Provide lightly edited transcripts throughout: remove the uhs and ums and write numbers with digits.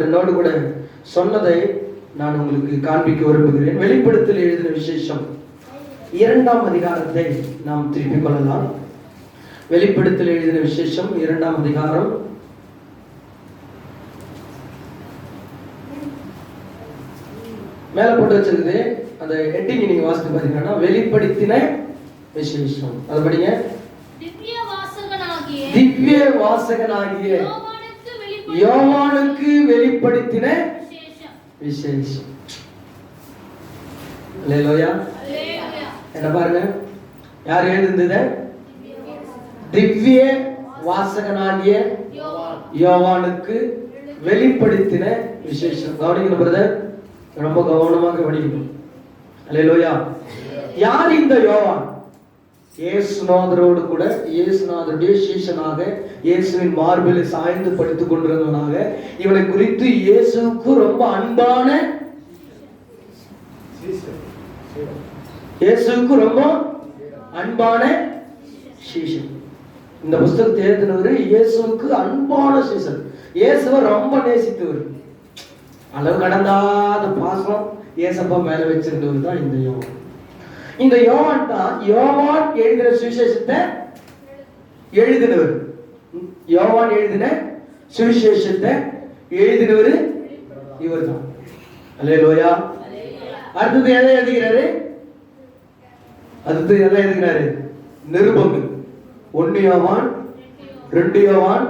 என்னோடு கூட சொன்னதை நான் உங்களுக்கு காண்பிக்க விரும்புகிறேன். வெளிப்படுத்தல் எழுதின விசேஷம் 2ஆம் அதிகாரத்தை நாம் திருப்பிக் கொள்ளலாம். வெளிப்படுத்தல் எழுதின விசேஷம் 2ஆம் அதிகாரம் மேல போட்டு வச்சிருக்குது. அந்த ஹெட்டிங் நீங்க வாசித்து பாத்தீங்கன்னா வெளிப்படுத்தின விசேஷம். அது படிங்க. திவ்ய வாசகனாகிய யோவானுக்கு வெளிப்படுத்தின விசேஷம். அல்லேலூயா. என்ன பாருங்க, யார் எழுதுனது? திவ்ய வாசகனாகிய யோவானுக்கு வெளிப்படுத்தின விசேஷம். கவனிக்கணும் பிரதர், ரொம்ப கவனமாக கவனிக்கணும். அல்லேலூயா. யார் இந்த யோவான்? இயேசுநாதரோடு கூட இயேசுநாதருடைய சீஷனாக இயேசுவின் மார்பில் சாய்ந்து படுத்துக் கொண்டிருந்தவனாக, இவனை குறித்து இயேசுவுக்கு ரொம்ப அன்பான சீஷன். இந்த புத்தகத்தை எழுதினவர் இயேசுவுக்கு அன்பான சீஷன். இயேசுவை ரொம்ப நேசித்தவர், அளவு கடந்தாத பாசம் இயேசப்பா மேல வச்சிருந்தவர் தான் இந்த யோவான். இந்த யோவான் தான் யோவான் எழுதின சுவிசேஷத்தை எழுதினவர். யோவான் எழுதின சுவிசேஷத்தை எழுதினவர் இவர் தான். அல்லேலூயா. அடுத்தது எதை எழுதுகிறாரு? நிருபங்கள். 1 யோவான், 2 யோவான்,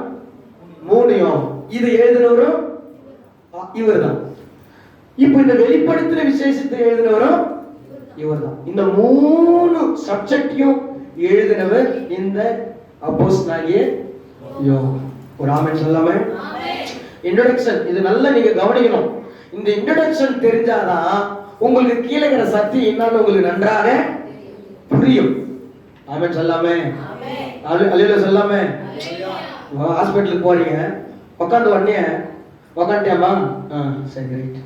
3 யோவான். இதை எழுதினவரும் இவர் தான். இப்ப இந்த வெளிப்படுத்தின விசேஷத்தை எழுதினவரும் இவர் தான். இந்த 3 சப்ஜெக்டையும் எழுதினவர் இந்த அப்போஸ்தலனாகிய யோவான். ஒரு ஆமென் சொல்லாமே. இன்ட்ரோடக்ஷன் இது நல்லா நீங்க கவனிக்கணும். இந்த இன்ட்ரோடக்ஷன் தெரிஞ்சாதான் உங்களுக்கு கீழே இருக்கிற சக்தி என்னன்னு உங்களுக்கு நன்றாக புரியும். ஆமென் சொல்லாமே. அல்லேலூயா சொல்லாமே. ஹாஸ்பிட்டலுக்கு போறீங்க, உட்காந்து உடனே உட்காந்துட்டியாமா, சரி ரைட்,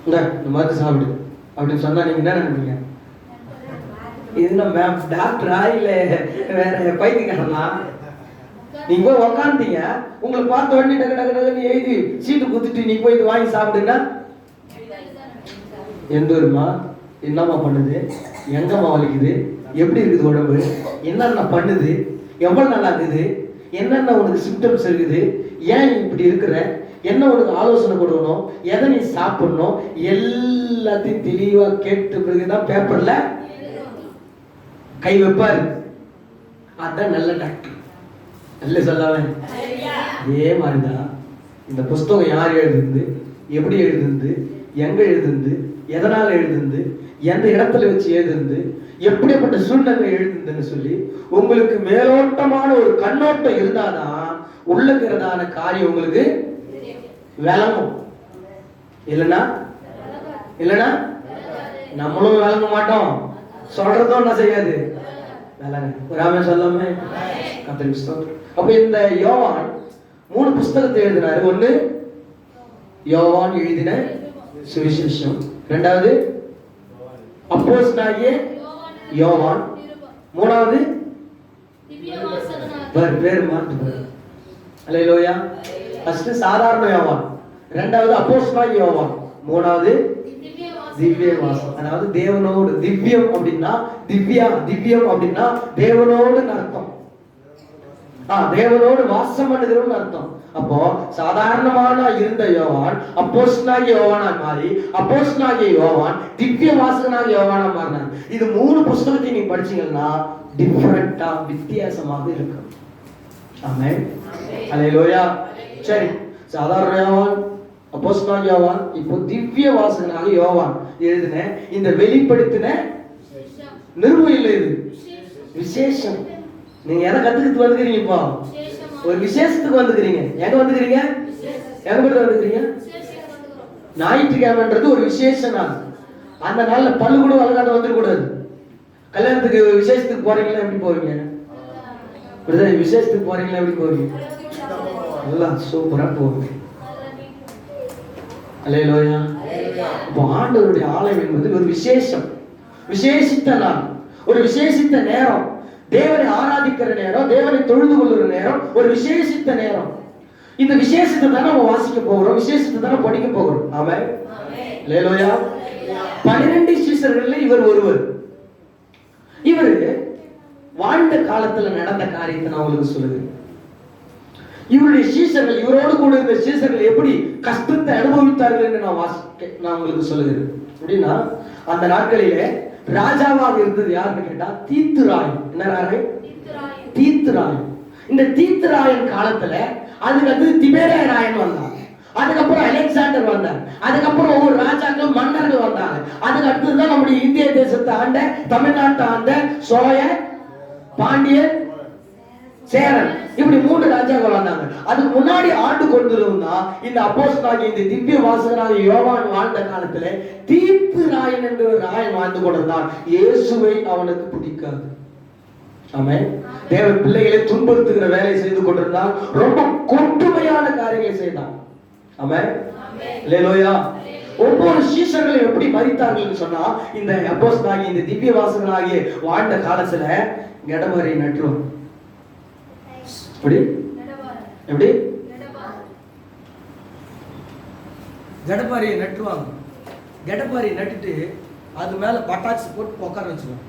இந்த மருந்து சாப்பிடு அப்படின்னு சொன்னா நீங்க என்ன நினைப்பீங்க? இது மேம் டாக்டரா இல்ல வேற பைத்தியக்காரனா? நீங்க போய் உக்காந்தீங்க, உங்களை பார்த்த உடனே டக்கு டக்கு டக்குன்னு எழுதி சீட்டு குத்துட்டு நீ போய் வாங்கி சாப்பிடுன்னா எந்த ஊருமா, என்னம்மா பண்ணுது, எங்கம்மா வலிக்குது, எப்படி இருக்குது உடம்பு, என்னென்ன பண்ணுது, எவ்வளவு நல்லா இருக்குது, என்னென்ன உனக்கு சிம்டம்ஸ் இருக்குது, ஏன் இப்படி இருக்கிற, என்ன உனக்கு ஆலோசனை கொடுக்கணும், எதை நீ சாப்பிடணும், எல்லாத்தையும் தெளிவா கேட்டு பிறகுதான் பேப்பர்ல கை வைப்பாரு. அதான் நல்ல டாக்டர். நல்ல சொல்லாம. அதே மாதிரிதான் இந்த புஸ்தகம் யார் எழுதுந்து, எப்படி எழுதுந்து, எங்க எழுதுந்து, எதனால எழுதுந்து, எந்த இடத்துல வச்சு எழுதுந்து, எப்படிப்பட்ட சூழ்நிலை எழுதுன்னு சொல்லி உங்களுக்கு மேலோட்டமான ஒரு கண்ணோட்டம் இருந்தாதான் உள்ளுக்கிறதான காரியம் உங்களுக்கு விளங்கும். இல்லைன்னா நம்மளும் விளங்க மாட்டோம், சொல்றதும் என்ன செய்யாது விளங்க. ஒரு ஆமென் சொல்லாமே. அப்ப இந்த யோவான் 3 புஸ்தகத்தை எழுதினாரு. 1 யோவான் எழுதின சுவிசேஷம், 2வது அப்போஸ்தலனாகிய யோவான், 3வது பேர் மாற்று. அல்லேலூயா. ஃபர்ஸ்ட் சாதாரண யோவான், 2வது அப்போஸ்தலனாகிய யோவான், 3வது திவ்ய வாசம். அதாவது தேவனோடு திவ்யம் அப்படின்னா திவ்யம் அப்படின்னா தேவனோடு அர்த்தம். தேவனோடு வாசம் பண்ணுகிறோம்னு அர்த்தம். அப்போ சாதாரணமான இருந்த யோவான் அப்போஸ்தலனாகிய யோவானா மாறி அப்போஸ்தலனாகிய யோவான் திவ்ய வாசகனாகிய யோவானா மாறினார். இது 3 புத்தகத்தை நீங்க படிச்சீங்கன்னா டிஃபரண்டா வித்தியாசமாக இருக்கும். ஆமென். அல்லேலூயா. சரி, சாதாரண யோவான், அப்போஸ்தலனாகிய யோவான், இப்போ திவ்ய வாசகனாகிய யோவான் எழுதின இந்த வெளிப்படுத்தின நிருபம் இல்லை, இது விசேஷம். நீங்க எதை கத்துக்கிட்டு வந்துக்கிறீங்க? இப்போ ஒரு விசேஷத்துக்கு வந்துக்கிறீங்க. எங்க வந்துக்கிறீங்க? எங்க போய் வந்துக்கிறீங்க? ஞாயிற்றுக்கிழமைன்றது ஒரு விசேஷ நாள். அந்த நாள்ல பல்லு கூட வளர்க்காத வந்துடக்கூடாது. கல்யாணத்துக்கு விசேஷத்துக்கு போறீங்களா எப்படி போவீங்க? விசேஷத்துக்கு போறீங்களா எப்படி போவீங்க? எல்லாம் சூப்பரா போவீங்க. அல்லேலூயா. இப்போ ஆண்டவருடைய ஆலயம் என்பது ஒரு விசேஷம், விசேஷித்த நாள், ஒரு விசேஷித்த நேரம். தேவனை ஆராதிக்கிற நேரம், தேவனை தொழுது கொள்ளுற நேரம், ஒரு விசேஷித்த நேரம். இந்த விசேஷத்தை தானே நம்ம வாசிக்க போகிறோம், விசேஷத்தை தானே படிக்க போகிறோம். ஆமென். அல்லேலூயா. 12 சீஷர்கள்ல இவர் ஒருவர். இவர் வாழ்ந்த காலத்துல நடந்த காரியத்தை நான் உங்களுக்கு சொல்லுகிறேன். இவருடைய சீஷர்கள், இவரோடு கூட இருந்த சீஷர்கள் எப்படி கஷ்டத்தை அனுபவித்தார்கள் என்று நான் உங்களுக்கு சொல்லுகிறேன். அப்படின்னா அந்த நாட்களிலே ராஜாவாக இருந்தது யாருன்னு கேட்டா தீத்துராயன். என்ன ராயன்? தீத்துராயன். இந்த தீத்துராயன் காலத்துல அதுக்கு அடுத்து திபேரிய ராயன் வந்தாங்க, அதுக்கப்புறம் அலெக்சாண்டர் வந்தார், அதுக்கப்புறம் ஒவ்வொரு ராஜாக்கள் மன்னர்கள் வந்தாங்க. அதுக்கு அடுத்ததுதான் நம்முடைய இந்திய தேசத்தை ஆண்ட, தமிழ்நாட்டை ஆண்ட சோழ, பாண்டியன், சேரன், இப்படி 3 ராஜாக்கள் வந்தாங்க. அதுக்கு முன்னாடி ஆண்டு கொண்டிருந்தா இந்த அப்போஸ்தலனாகிய இந்த திவ்ய வாசகனாகிய யோவான் வாழ்ந்த காலத்துல தீத்துராயன் என்ற ஒரு ராயன் வாழ்ந்து கொண்டிருந்தான். இயேசுவை அவனுக்கு பிடிக்காது. ஆமென். தேவ பிள்ளைகளை துன்புறுத்துகிற வேலை செய்து கொண்டிருந்தான். ரொம்ப கொடுமையான காரியங்களை செய்தான். ஆமென். அல்லேலூயா. ஒவ்வொரு சீஷர்களும் எப்படி மரித்தார்கள் சொன்னா இந்த அப்போஸ்தலனாகிய இந்த திவ்ய வாசகனாகிய வாழ்ந்த காலத்துல கடபாரை நட்டுரும். எப்படி எப்படி கடபாரியை நட்டுவாங்க. கடபாரியை நட்டுட்டு அது மேல பட்டாசு போட்டு உட்கார வச்சுருவாங்க.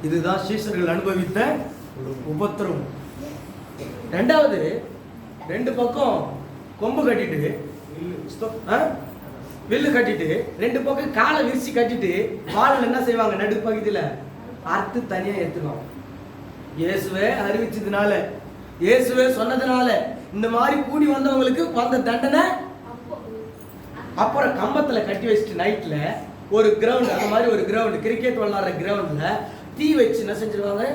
இதுதான் சீஷர்கள் அனுபவித்த உபத்திரம். ரெண்டாவது, 2 பக்கம் கொம்பு கட்டிட்டு, வில்லு கட்டிட்டு, 2 பக்கம் காலை விரிச்சு கட்டிட்டு, வாழை என்ன செய்வாங்க, நடுப்பகுதியில அறுத்து தனியா எடுத்துருவாங்க. இயேசுவே அறிவிச்சதுனால, இயேசுவே சொன்னதுனால இந்த மாதிரி கூடி வந்தவங்களுக்கு வந்த தண்டனை. அப்புறம் கம்பத்துல கட்டி வச்சுட்டு நைட்ல ஒரு கிரவுண்ட், அந்த மாதிரி ஒரு கிரவுண்ட், கிரிக்கெட் விளையாடுற கிரவுண்ட்ல தீ வச்சு என்ன செஞ்சிருவாங்க.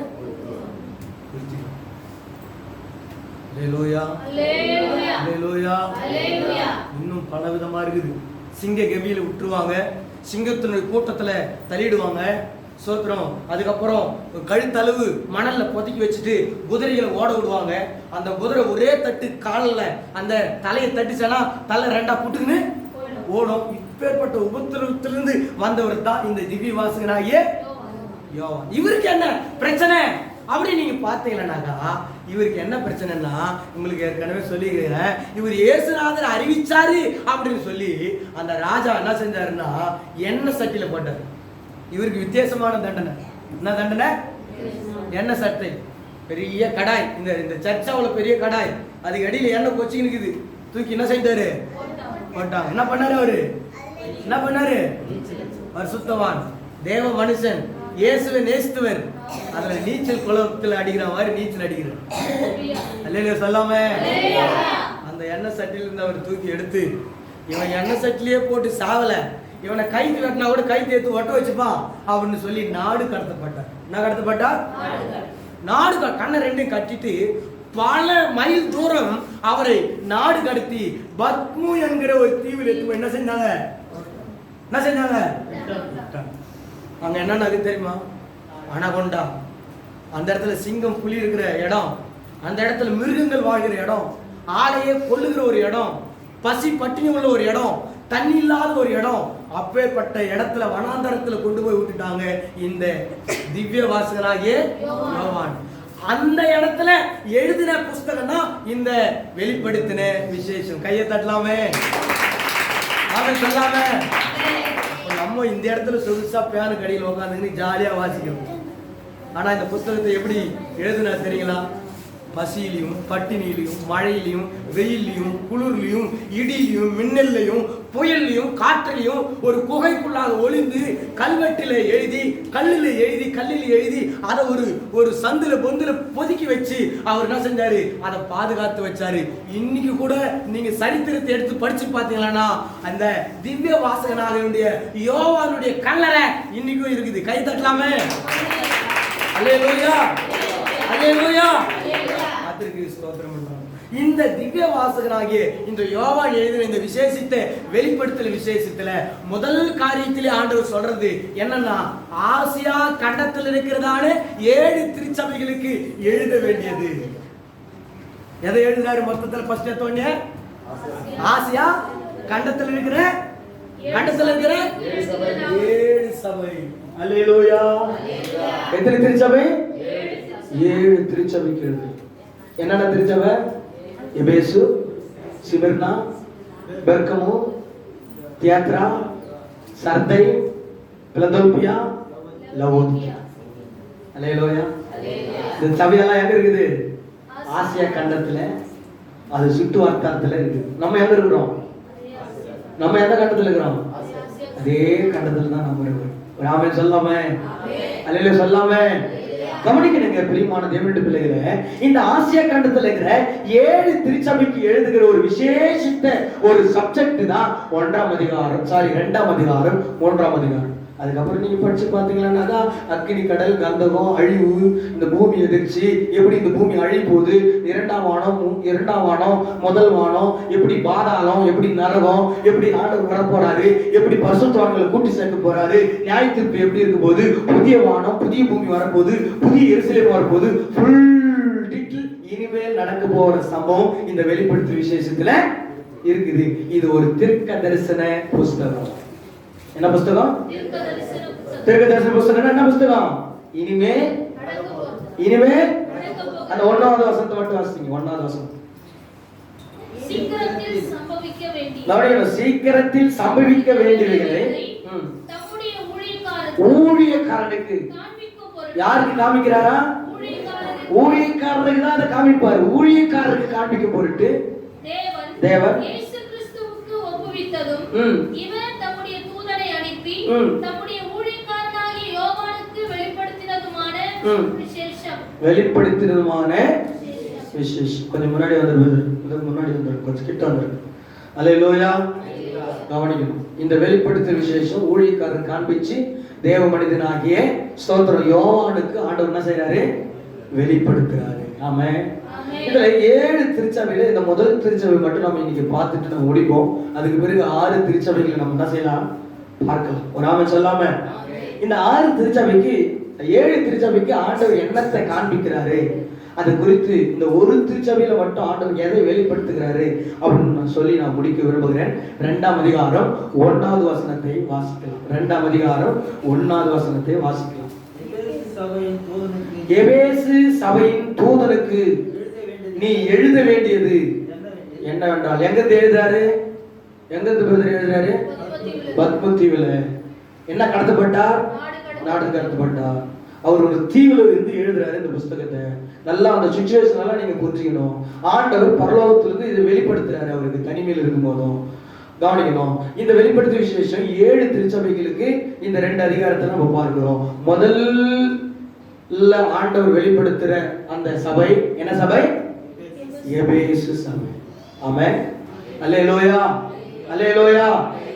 அல்லேலூயா, அல்லேலூயா, அல்லேலூயா. இன்னும் பல விதமா இருக்குது. சிங்க கெபியில விட்டுருவாங்க, சிங்கத்தினுடைய கூட்டத்துல தள்ளிடுவாங்க. சோத்திரம். அதுக்கப்புறம் கழுத்தளவு மணல்ல பொதுக்கி வச்சுட்டு குதிரைகளை ஓட விடுவாங்க. அந்த குதிரை ஒரே தட்டு காலில் அந்த தலையை தட்டுச்சனா தலை 2ஆ புட்டுக்குன்னு ஓடும். இப்பேற்பட்ட உபத்திரவத்திலிருந்து வந்தவர் தான் இந்த திவ்ய வாசகனாகிய யோவான். இவருக்கு என்ன பிரச்சனை அப்படி நீங்க பாத்தீங்கன்னாக்கா, இவருக்கு என்ன பிரச்சனைன்னா, உங்களுக்கு ஏற்கனவே சொல்லிக்கிறேன், இவர் இயேசுநாதர் அறிவிச்சாரு அப்படின்னு சொல்லி அந்த ராஜா என்ன செஞ்சாருன்னா எண்ணெய் சட்டியில போட்டார். இவருக்கு வித்தியாசமான தண்டனை. என்ன தண்டனை? எண்ணெய் சட்டை, பெரிய கடாய், இந்த சர்ச்சாவில் பெரிய கடாய், அதுக்கு அடியில் எண்ணெய் கொச்சின்னு இருக்குது. தூக்கி என்ன செய்தாரு? போட்டாங்க. என்ன பண்ணாரு அவரு? என்ன பண்ணாரு? பரிசுத்தவான், தேவ மனுஷன், இயேசுவை நேசித்தவர், அதுல நீச்சல் குளத்துல அடிக்கிற மாதிரி நீச்சல் அடிக்கிறார். அல்லேலூயா சொல்லாம அந்த எண்ணெய் சட்டியில இருந்து அவர் தூக்கி எடுத்து, இவன் எண்ணெய் சட்டிலேயே போட்டு சாவல, இவனை கைத்து கட்டினா கூட கை தேத்து ஒட்ட வச்சுப்பான் அப்படின்னு சொல்லி நாடு கடத்தப்பட்டார். என்ன கடத்தப்பட்டார்? நாடு. கண்ணை 2 கட்டிட்டு பல மைல் தூரம் அவரை நாடு கடத்தி பத்மு என்கிற ஒரு தீவில் எடுத்து என்ன செஞ்சாங்க? என்ன செஞ்சாங்க? அங்க என்ன தெரியுமா? அனகொண்டா. அந்த இடத்துல சிங்கம், புலி இருக்கிற இடம், அந்த இடத்துல மிருகங்கள் வாழ்கிற இடம், ஆளையே கொல்லுகிற ஒரு இடம், பசி பட்டினி உள்ள ஒரு இடம், தண்ணி இல்லாத ஒரு இடம். அப்பேற்பட்ட இடத்துல வனாந்தரத்துல கொண்டு போய் விட்டுட்டாங்க இந்த திவ்ய வாசகனாகிய யோவான். அந்த இடத்துல எழுதின புஸ்தகம் தான் இந்த வெளிப்படுத்தின விசேஷம். கையை தட்டலாமே, அவன் சொல்லாம. நம்ம இந்த இடத்துல சொகுசா பேனு கடையில் உட்காந்து ஜாலியா வாசிக்கிறோம். ஆனா இந்த புஸ்தகத்தை எப்படி எழுதுனா தெரியுங்களா? பசியிலையும், பட்டினியிலையும், மழையிலையும், வெயிலையும், குளிர்லையும், இடியிலையும், மின்னல்லையும், புயல்லையும், காற்றிலையும் ஒரு குகைக்குள்ளாக ஒளிந்து கல்வெட்டில எழுதி, கல்லில் எழுதி, கல்லில் எழுதி, அதை ஒரு சந்துல பொந்துல பொதுக்கி வச்சு அவர் என்ன செஞ்சாரு? அதை பாதுகாத்து வச்சாரு. இன்னைக்கு கூட நீங்க சரித்திரத்தை எடுத்து படிச்சு பார்த்தீங்களா, அந்த திவ்ய வாசகனாகிய யோவானுடைய கல்லறை இன்னைக்கும் இருக்குது. கை தட்டலாமே. அல்லேலூயா, அல்லேலூயா. இந்த திவ்ய வாசகனாகிய இந்த யோவான் எழுதின இந்த விசேஷித்த வெளிப்படுத்தல் விசேஷத்துல முதல் காரியத்திலே ஆண்டவர் சொல்றது என்னன்னா, ஆசியா கண்டத்தில் இருக்கிறதான 7 திருச்சபைகளுக்கு எழுத வேண்டியது. எதை எழுதினாரு மொத்தத்தில்? ஃபர்ஸ்ட் எடுத்தோன்னே ஆசியா கண்டத்தில் இருக்கிற 7 சபை. அல்லேலூயா. எத்தனை திருச்சபை? 7 திருச்சபைக்கு எழுது. என்னென்ன திருச்சபை? எபேசு, சிமிர்னா, பெர்கமு, தியத்ரா, சர்தை, பிலதெல்பியா, லவோதியா. அல்லேலூயா. இந்த சபையெல்லாம் எங்க இருக்குது? ஆசியா கண்டத்துல, அது சுற்று வட்டாரத்துல இருக்கு. நம்ம எங்க இருக்கிறோம்? நம்ம எந்த கண்டத்துல இருக்கிறோம்? அதே கண்டத்துல தான் நம்ம இருக்கிறோம். ராமே சொல்லாமே, அல்லேலூயா சொல்லாமே. கவனிக்கணுங்க பிரியமான தேவனுடைய பிள்ளைகளே, இந்த ஆசியா கண்டத்துல இருக்கிற 7 திருச்சபைக்கு எழுதுகிற ஒரு விசேஷித்த ஒரு சப்ஜெக்ட் தான் 1ஆம் அதிகாரம், 2ஆம் அதிகாரம், 3ஆம் அதிகாரம். அதுக்கப்புறம் நீங்க படிச்சு பாத்தீங்கன்னா அக்கினி, கடல், கந்தகம், அழிவு, இந்த பூமி எதிர்ச்சி, எப்படி இந்த பூமி அழி போகுது, 2ஆம் வானம், முதல் வானம், எப்படி பாதாளம், எப்படி நரகம், எப்படி ஆண்டவர் வர போறாரு, எப்படி பரிசுத்தவான்களை கூட்டி சேர்க்க போறாரு, நியாய தீர்ப்பு எப்படி இருக்க போது, புதிய வானம் புதிய பூமி வரப்போகுது, புதிய எருசலேம் வரப்போகுது, ஃபுல் டீட்டெயில் இனிமேல் நடக்க போற சம்பவம் இந்த வெளிப்படுத்தும் விசேஷத்துல இருக்குது. இது ஒரு தீர்க்க தரிசன புஸ்தகம். என்ன புஸ்தகம்? தீர்க்க தரிசன புஸ்தகம். என்ன புஸ்தகம்? இனிமே அந்த 1ஆவது வசனத்தை மட்டும் வாசிங்க. 1ஆவது வசனம். சீக்கிரத்தில் சம்பவிக்க வேண்டியவைகளை தம்முடைய ஊழியக்காரனுக்கு யாருக்கு காமிக்கிறாரா? ஊழியக்காரனுக்கு தான் அதை காமிப்பார். ஊழியக்காரனுக்கு காண்பிக்க பொருட்டு தேவன் இயேசு கிறிஸ்துவுக்கு ஒப்புவித்ததும் இவர் தம்முடைய தூதனை அனுப்பி தம்முடைய ஊழியக்காரனாகிய யோவானுக்கு வெளிப்படுத்தினதுமான விசேஷம். கொஞ்சம் முன்னாடி வந்து கொஞ்சம் கிட்ட வந்து. அல்லேலூயா. கவனிக்கணும். இந்த வெளிப்படுத்தும் விசேஷம் ஊழியக்காரர் காண்பிச்சு தேவ மனிதனாகிய ஸ்தோத்திரம் யோவானுக்கு ஆண்டவர் என்ன செய்யறாரு? வெளிப்படுத்துறாரு. ஆமென். இதுல 7 திருச்சபையில இந்த முதல் திருச்சபை மட்டும் நம்ம இன்னைக்கு பார்த்துட்டு நம்ம முடிப்போம். அதுக்கு பிறகு 6 திருச்சபைகளை நம்ம என்ன செய்யலாம்? பார்க்கலாம். ஒரு ஆமென் சொல்லாம. இந்த 6 திருச்சபைக்கு 7 திருச்சபைக்கு ஆண்டவர் என்னத்தை காண்பிக்கிறாரு, அது குறித்து இந்த ஒரு திருச்சபையில மட்டும் ஆண்டவர் எதை வெளிப்படுத்துகிறாரு அப்படின்னு நான் சொல்லி நான் முடிக்க விரும்புகிறேன். 2ஆம் அதிகாரம் 1ஆவது வசனத்தை வாசிக்கலாம். 2ஆம் அதிகாரம் 1ஆவது வசனத்தை வாசிக்கலாம். எபேசு சபையின் தூதனுக்கு நீ எழுத வேண்டியது என்னவென்றால், எங்க எழுதுறாரு? எங்க எழுதுறாரு? பத்மதீவுல. என்ன கடத்தப்பட்டார்? நாடு கடத்தப்பட்டார். அவர் ஒரு தீவுல இருந்து எழுதுறாரு இந்த புஸ்தகத்தை. நல்லா அந்த சிச்சுவேஷன் எல்லாம் நீங்க புரிஞ்சுக்கணும். ஆண்டவர் பரலோகத்திலிருந்து இதை வெளிப்படுத்துறாரு அவருக்கு தனிமையில் இருக்கும் போதும். கவனிக்கணும். இந்த வெளிப்படுத்தும் விசேஷம் 7 திருச்சபைகளுக்கு இந்த 2 அதிகாரத்தை நம்ம பார்க்கிறோம். முதல்ல ஆண்டவர் வெளிப்படுத்துற அந்த சபை என்ன சபை? எபேசு சபை. ஆமென். அல்லேலூயா. அல்லேலூயா.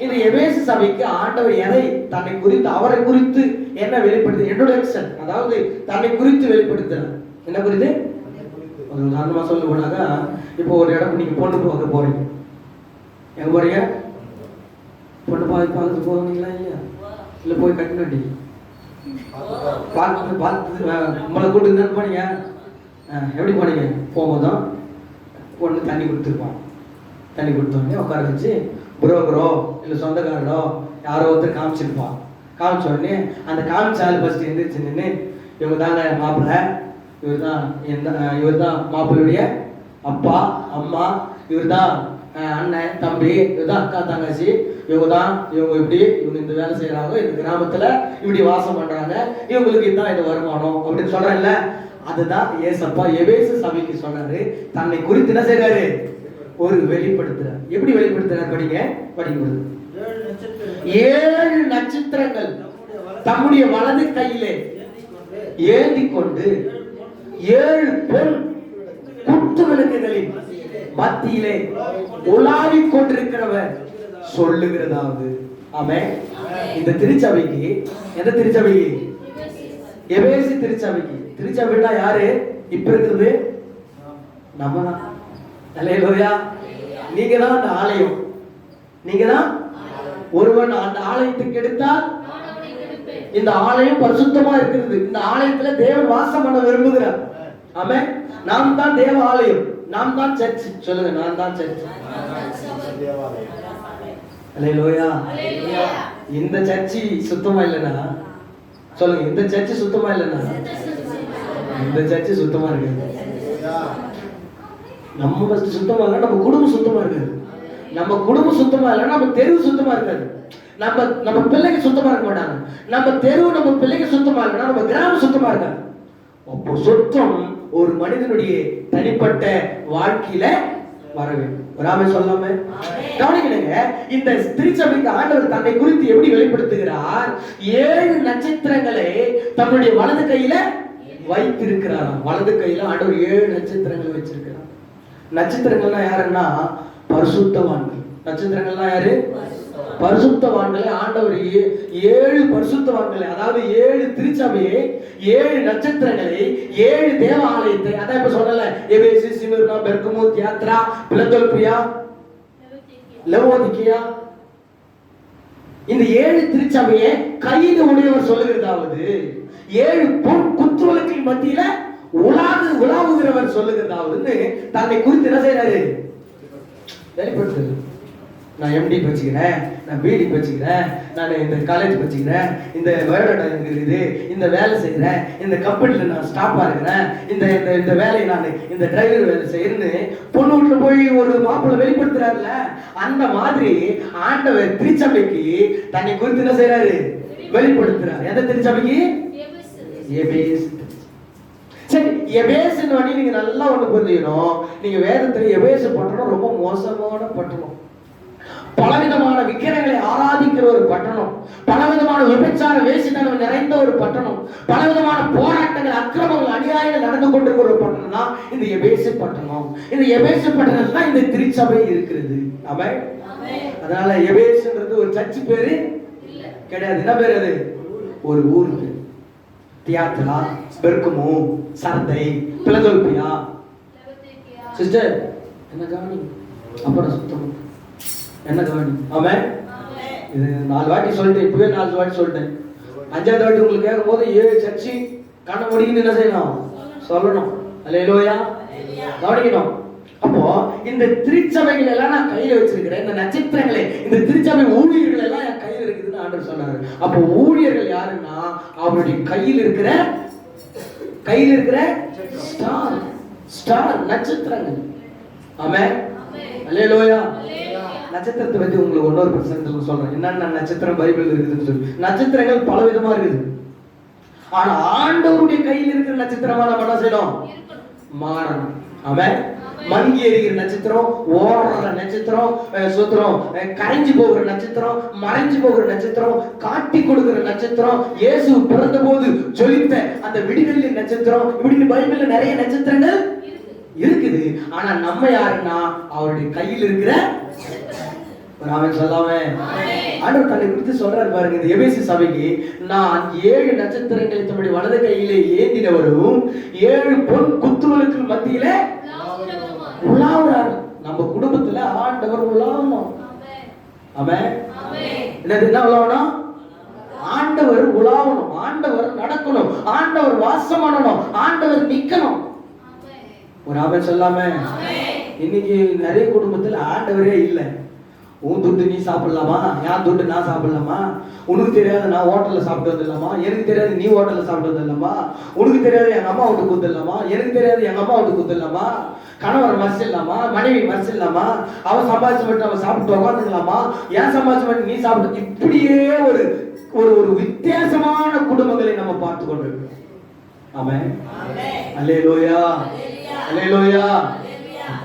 இந்த எபேசு சபைக்கு ஆண்டவர் எதை தன்னை குறித்து, அவரை குறித்து என்ன வெளிப்படுத்து? இன்ட்ரோடக்ஷன், அதாவது தன்னை குறித்து வெளிப்படுத்துறார். என்ன குறித்து? ஒரு உதாரணமா சொல்ல போனாக்கா, இப்போ ஒரு இடம் நீங்க பொண்ணு பார்க்க போறீங்க. எங்க போறீங்க? பொண்ணு பார்த்து போவீங்களா இல்லையா? இல்ல போய் கட்டினாட்டி பார்த்து உங்களை கூட்டு போனீங்க. எப்படி போனீங்க? போகும்போதும் பொண்ணு தண்ணி கொடுத்துருப்பான். தண்ணி கொடுத்தோடனே உட்கார வச்சு புரோக்கரோ இல்லை சொந்தக்காரரோ யாரோ ஒருத்தர் காமிச்சிருப்பான். காமிச்ச உடனே அந்த காமிச்ச ஆள் ஃபர்ஸ்ட் எந்திரிச்சு நின்று, இவங்க தாங்க மாப்பிள்ளை, இவர் தான் மாப்பிள்ளையுடைய அப்பா அம்மா, இவர் தான் அண்ணன் தம்பி, இவர்தான் அக்கா தங்கச்சி, இவங்க இப்படி இந்த வேலை செய்யறாங்க, இந்த கிராமத்துல இப்படி வாசம் பண்றாங்க, இவங்களுக்கு இதுதான் இது வருமானம் அப்படின்னு சொல்றேன்ல. அதுதான் ஏசப்பா எபேசு சபைக்கு சொன்னாரு. தன்னை குறித்து என்ன செய்யறாரு? ஒரு வெளிப்படுத்துறார். எப்படி வெளிப்படுத்துறார்? படிக்கிறது 7 நட்சத்திரங்கள் தம்முடைய வலது கையிலே ஏந்தி கொண்டு 7 பொன் குத்து விளக்குகளின் மத்தியிலே உலாவிக் கொண்டிருக்கிறவர் சொல்லுகிறதாவது. ஆமென். இந்த திருச்சபைக்கு, எந்த திருச்சபைக்கு? எபேசு திருச்சபைக்கு. திருச்சபைனா யாரு? இப்ப இருக்கிறது நம்ம தான். அல்லேலூயா. நீங்க தான் அந்த ஆலயம். நீங்க தான். ஒருவன் அந்த ஆலயத்துக்கு எடுத்தால் இந்த ஆலயம் பரிசுத்தமா இருக்கிறது. இந்த ஆலயத்துல தேவன் வாசம் பண்ண விரும்புகிறார். ஆமென். நாம் தான் தேவ ஆலயம். நாம் தான் சர்ச். சொல்லுங்க, நான் தான் சர்ச். அல்லேலூயா. இந்த சர்ச்சி சுத்தமா இல்லைன்னா சொல்லுங்க, இந்த சர்ச்சி சுத்தமா இல்லைன்னா இந்த சர்ச்சி சுத்தமா இருக்கு. நம்ம ஃபர்ஸ்ட் சுத்தமா இல்ல, நம்ம குடும்பம் சுத்தமா இருக்காது. நம்ம குடும்பம் சுத்தமா இல்ல, நம்ம தெரு சுத்தமா இருக்காது. நம்ம பிள்ளைங்க சுத்தமா இருக்க மாட்டாங்க. நம்ம தெரு நம்ம பிள்ளைங்க சுத்தமா இல்லைன்னா நம்ம கிராமம் சுத்தமா இருக்காது. அப்போ சுத்தம் ஒரு மனிதனுடைய தனிப்பட்ட வாழ்க்கையில வர வேண்டும். வராம சொல்லாம கவனிக்கணுங்க. இந்த திருச்சபைக்கு ஆண்டவர் தன்னை குறித்து எப்படி வெளிப்படுத்துகிறார்? 7 நட்சத்திரங்களை தன்னுடைய வலது கையில வைத்திருக்கிறார். வலது கையில ஆண்டவர் 7 நட்சத்திரங்களை வச்சிருக்கிறார். நட்சத்திரங்கள்னா யாருன்னா பரிசுத்தவான்கள். நட்சத்திரங்கள்னா யாரு? பரிசுத்தவான்களை ஆண்டவர் 7 பரிசுத்தவான்களை, அதாவது 7 திருச்சபையை, 7 நட்சத்திரங்களை, 7 தேவாலயத்தை, அதான் இப்ப சொன்னல, எபேசு, சிமிர்னா, பெர்கமு, தியாத்ரா, பிலதெல்பியா, லவோதிகியா, இந்த 7 திருச்சபையை கையில் உடையவர் சொல்லுகிறதாவது, 7 பொன் குத்துவிளக்கின் மத்தியில உலாவுகிறவர் சொல்லுகிறதாவது தன்னை குறித்து என்ன செய்யறாரு? வெளிப்படுத்துது. நான் எம்டி வச்சுக்கிறேன், நான் பிடி வச்சுக்கிறேன், நான் இந்த காலேஜ் வச்சுக்கிறேன், இந்த பயோடேட்டா இருக்குது, இந்த வேலை செய்கிறேன், இந்த கம்பெனியில் நான் ஸ்டாஃபாக இருக்கிறேன், இந்த இந்த வேலையை நான் இந்த டிரைவர் வேலை செய்யறேன்னு பொண்ணு வீட்டில் போய் ஒரு மாப்பிள்ளை வெளிப்படுத்துறாருல, அந்த மாதிரி ஆண்டவர் திருச்சபைக்கு தன்னை குறித்து என்ன செய்யறாரு? வெளிப்படுத்துறாரு. எந்த திருச்சபைக்கு? எபேசு. சரி, எபேசுன்னு வாடி நீங்க நல்லா ஒண்ணு புரிஞ்சுக்கணும். நீங்க வேதத்துல எபேசு பட்டணம் ரொம்ப மோசமான பட்டணம். பலவிதமான விக்கிரங்களை ஆராதிக்கிற ஒரு பட்டணம், பலவிதமான விபச்சார வேசித்தனம் நிறைந்த ஒரு பட்டணம், பலவிதமான போராட்டங்கள், அக்கிரமங்கள், அநியாயங்கள் நடந்து கொண்டிருக்கிற ஒரு பட்டணம் தான் இந்த எபேசு பட்டணம். இந்த எபேசு பட்டணத்துல தான் இந்த திருச்சபை இருக்கிறது. ஆமென். அதனால எபேசுன்றது ஒரு சர்ச் பேரு கிடையாது. என்ன பேரு அது? ஒரு ஊர் பேரு. Thyatira, பெர்கமு, Sardis, Philadelphia. சிஸ்டர் என்ன கவனி, அப்புறம் சுத்தம் என்ன கவனி. ஆமென். இது 4 வாட்டி சொல்லிட்டேன், இப்பவே 4 வாட்டி சொல்லிட்டேன். 5வது வாட்டி உங்களுக்கு கேட்கும் போது 7 சர்ச்சி கண்ண முடியுன்னு என்ன செய்யணும்? சொல்லணும். அல்லேலூயா. கவனிக்கணும். அப்போ இந்த திருச்சபைகள் எல்லாம் நான் கையில வச்சிருக்கிறேன், இந்த நட்சத்திரங்களை, இந்த திருச்சபை ஊழியர்கள் எல்லாம் என் கையில் இருக்குதுன்னு ஆண்டவர் சொன்னாரு. அப்போ ஊழியர்கள் யாருன்னா அவருடைய கையில் இருக்கிற ஸ்டார் நட்சத்திரங்கள். ஆமென். அல்லேலூயா. நட்சத்திரத்தை பத்தி உங்களுக்கு இன்னொரு பிரச்சனை சொல்றேன். என்னென்ன நட்சத்திரம் பைபிள் இருக்குதுன்னு சொல்லி. நட்சத்திரங்கள் பல விதமா இருக்குது. ஆனா ஆண்டவருடைய கையில் இருக்கிற நட்சத்திரமா நம்ம என்ன செய்யணும்? மாறணும். ஆமென். மங்கி எறிகிற நட்சத்திரம், ஓடுற நட்சத்திரம், சுத்திரம், கரைஞ்சு போகிற நட்சத்திரம், மறைஞ்சு போகிற நட்சத்திரம், காட்டி கொடுக்கிற நட்சத்திரம், இயேசு பிறந்த போது ஜொலித்த அந்த விடுதலை நட்சத்திரம், இப்படி பைபிள்ல நிறைய நட்சத்திரங்கள் இருக்குது. ஆனா நம்ம யாருன்னா அவருடைய கையில் இருக்கிற ஆமென் சொல்லாமே. ஆண்டவர் தன்னை குறித்து சொல்றாரு பாருங்க. இந்த எபேசு சபைக்கு நான் 7 நட்சத்திரங்களை தம்முடைய வலது கையிலே ஏந்தினவரும் 7 பொன் குத்துவிளக்கு மத்தியில உலாவுறாரு. நம்ம குடும்பத்துல ஆண்டவர் உலாவணும். ஆமென். என்ன உலாவணும்? ஆண்டவர் உலாவணும், ஆண்டவர் நடக்கணும், ஆண்டவர் வாசம் பண்ணணும், ஆண்டவர் நிக்கணும். ஒரு ஆமென் சொல்லாம. இன்னைக்கு நிறைய குடும்பத்துல ஆண்டவரே இல்லை. உன் துட்டு நீ சாப்பிடலாமா, என் துட்டு நான் சாப்பிடலாமா, உனக்கு தெரியாது நான் ஹோட்டல்ல சாப்பிட்டு வந்துடலாமா, எனக்கு தெரியாது நீ ஹோட்டல்ல சாப்பிட்டு வந்துடலாமா, உனக்கு தெரியாது எங்க அம்மா விட்டு கூத்துடலாமா, எனக்கு தெரியாது எங்க அம்மா விட்டு கூத்துடலாமா, கணவர் மறைச்சிடலாமா, மனைவி மறைச்சிடலாமா, அவன் சம்பாதிச்சு மட்டும் அவன் சாப்பிட்டு உட்காந்துக்கலாமா, ஏன் சம்பாதிச்சு மட்டும் நீ சாப்பிட்டு, இப்படியே ஒரு ஒரு வித்தியாசமான குடும்பங்களை நம்ம பார்த்து கொண்டிருக்கிறோம். ஆமென். அல்லேலூயா. அல்லேலூயா.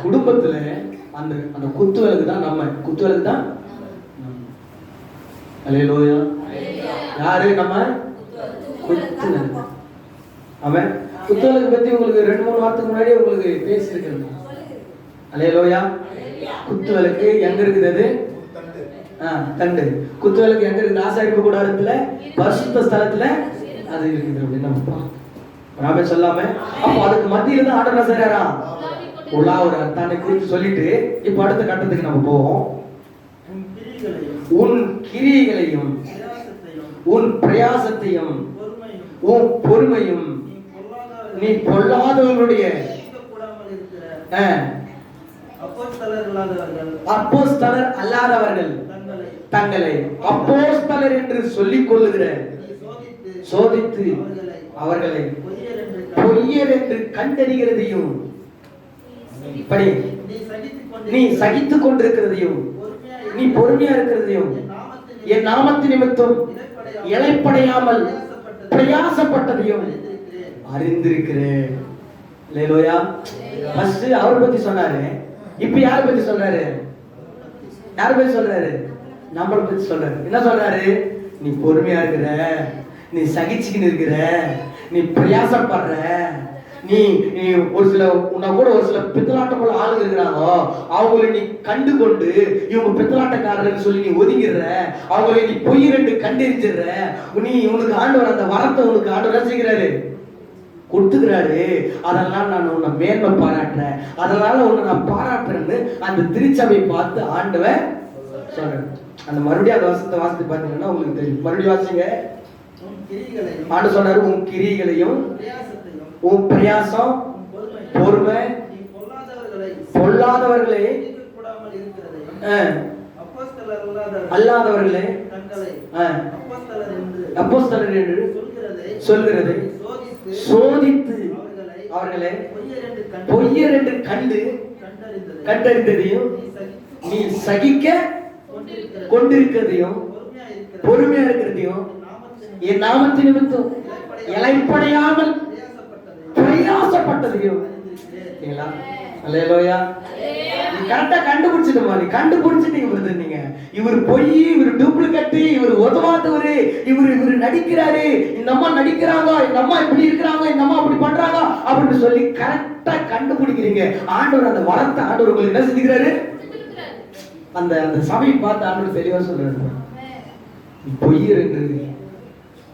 குடும்பத்துல அந்த அந்த குத்துவிளக்கு தான் நம்ம, குத்துவிளக்கு தான். அல்லேலூயா. யாரு நம்ம? குத்துவிளக்கு. ஆமென். குத்துவிளக்கு பத்தி உங்களுக்கு 2-3 வாரத்துக்கு முன்னாடி உங்களுக்கு பேசியிருக்கேன். அல்லேலூயா. குத்துவிளக்கு எங்க இருக்குது? அது தண்டு. குத்துவிளக்கு எங்க இருக்குது? ஆசாரிப்பு கூடாரத்துல, பரிசுத்த ஸ்தலத்துல அது இருக்குது அப்படின்னு நம்ம ஆமென் சொல்லாம. அப்போ அதுக்கு மத்தியில தான் ஆண்டவர் செய்றாரா? உலாவுறார். தன்னை குறித்து சொல்லிட்டு இப்ப அடுத்த கட்டத்துக்கு நம்ம போவோம். உன் கிரியைகளையும் உன் பிரயாசத்தையும் உன் பொறுமையும் நீ பொல்லாதவர்களுடைய அப்போஸ்தலர் அல்லாதவர்கள் தங்களை அப்போஸ்தலர் என்று சொல்லிக் கொள்ளுகிற சோதித்து அவர்களை பொய்யர் என்று கண்டறிகிறதையும் படி. நீ சகித்துக் கொண்டிருக்கிறதையும் நீ பொறுமையா இருக்கிறதையும் என் நாமத்து நிமித்தம் இளைப்படையாமல் பிரயாசப்பட்டதையும் அறிந்திருக்கிறேன். அல்லேலூயா. ஃபர்ஸ்ட் அவரை பத்தி சொன்னாரு, இப்ப யாரை பத்தி சொல்றாரு? யாரை பத்தி சொல்றாரு? நம்மளை பத்தி சொல்றாரு. என்ன சொல்றாரு? நீ பொறுமையா இருக்கிற, நீ சகிச்சுக்கின்னு இருக்கிற, நீ பிரயாசப்படுற, நீ ஒரு சில உன்ன கூட ஒரு சில பித்தலாட்டம் போல ஆளுங்க இருக்கிறாங்க, அவங்களை நீ கண்டு கொண்டு இவங்க பித்தலாட்டக்காரர்னு சொல்லி நீ ஒதுங்கிடுற, அவங்களை நீ பொய் ரெண்டு கண்டெறிஞ்சிடுற. நீ உனக்கு ஆண்டவர் அந்த வரத்தை உனக்கு ஆண்டவர் செய்கிறாரு, கொடுத்துக்கிறாரு. அதெல்லாம் நான் உன்னை மேன்மை பாராட்டுறேன், அதனால உன்னை நான் பாராட்டுறேன்னு அந்த திருச்சபை பார்த்து ஆண்டவர் சொல்றேன். அந்த மறுபடியும் அந்த வசனத்தை வாசித்து பார்த்தீங்கன்னா உங்களுக்கு தெரியும். மறுபடியும் வாசிங்க. ஆண்டு சொல்றாரு, உன் கிரியைகளையும் உன் பிரயாசம் பொறுமை பொல்லாதவர்களே அல்லாதவர்களே அப்போஸ்தலர் என்று சொல்கிறது சோதித்து அவர்களை பொய்யர் என்று கண்டறிந்ததையும் நீ சகிக்க கொண்டிருக்கிறதையும் பொறுமையா இருக்கிறதையும் என் நாமத்தின் நிமித்தம் இளைப்படையாமல் பிரயாசப்பட்டதையும். அல்லேலூயா. நீ கரெக்டா கண்டுபிடிச்சிட்டமா, நீ கண்டுபிடிச்சிட்டீங்க. நீங்க இவர் பொய், இவர் டூப்ளிகேட், இவர் உதவாதவரு, இவர் நடிக்கிறாரு, இந்த அம்மா நடிக்கிறாங்க, இந்த அம்மா இப்படி இருக்கிறாங்க, இந்த அம்மா அப்படி பண்றாங்க அப்படின்னு சொல்லி கரெக்டா கண்டுபிடிக்கிறீங்க. ஆண்டவர் அந்த வரத்தை ஆண்டவர் உங்களுக்கு என்ன செஞ்சுக்கிறாரு? அந்த அந்த சபையை பார்த்து ஆண்டவர் தெளிவா சொல்றாரு, நீ பொய்யர் என்று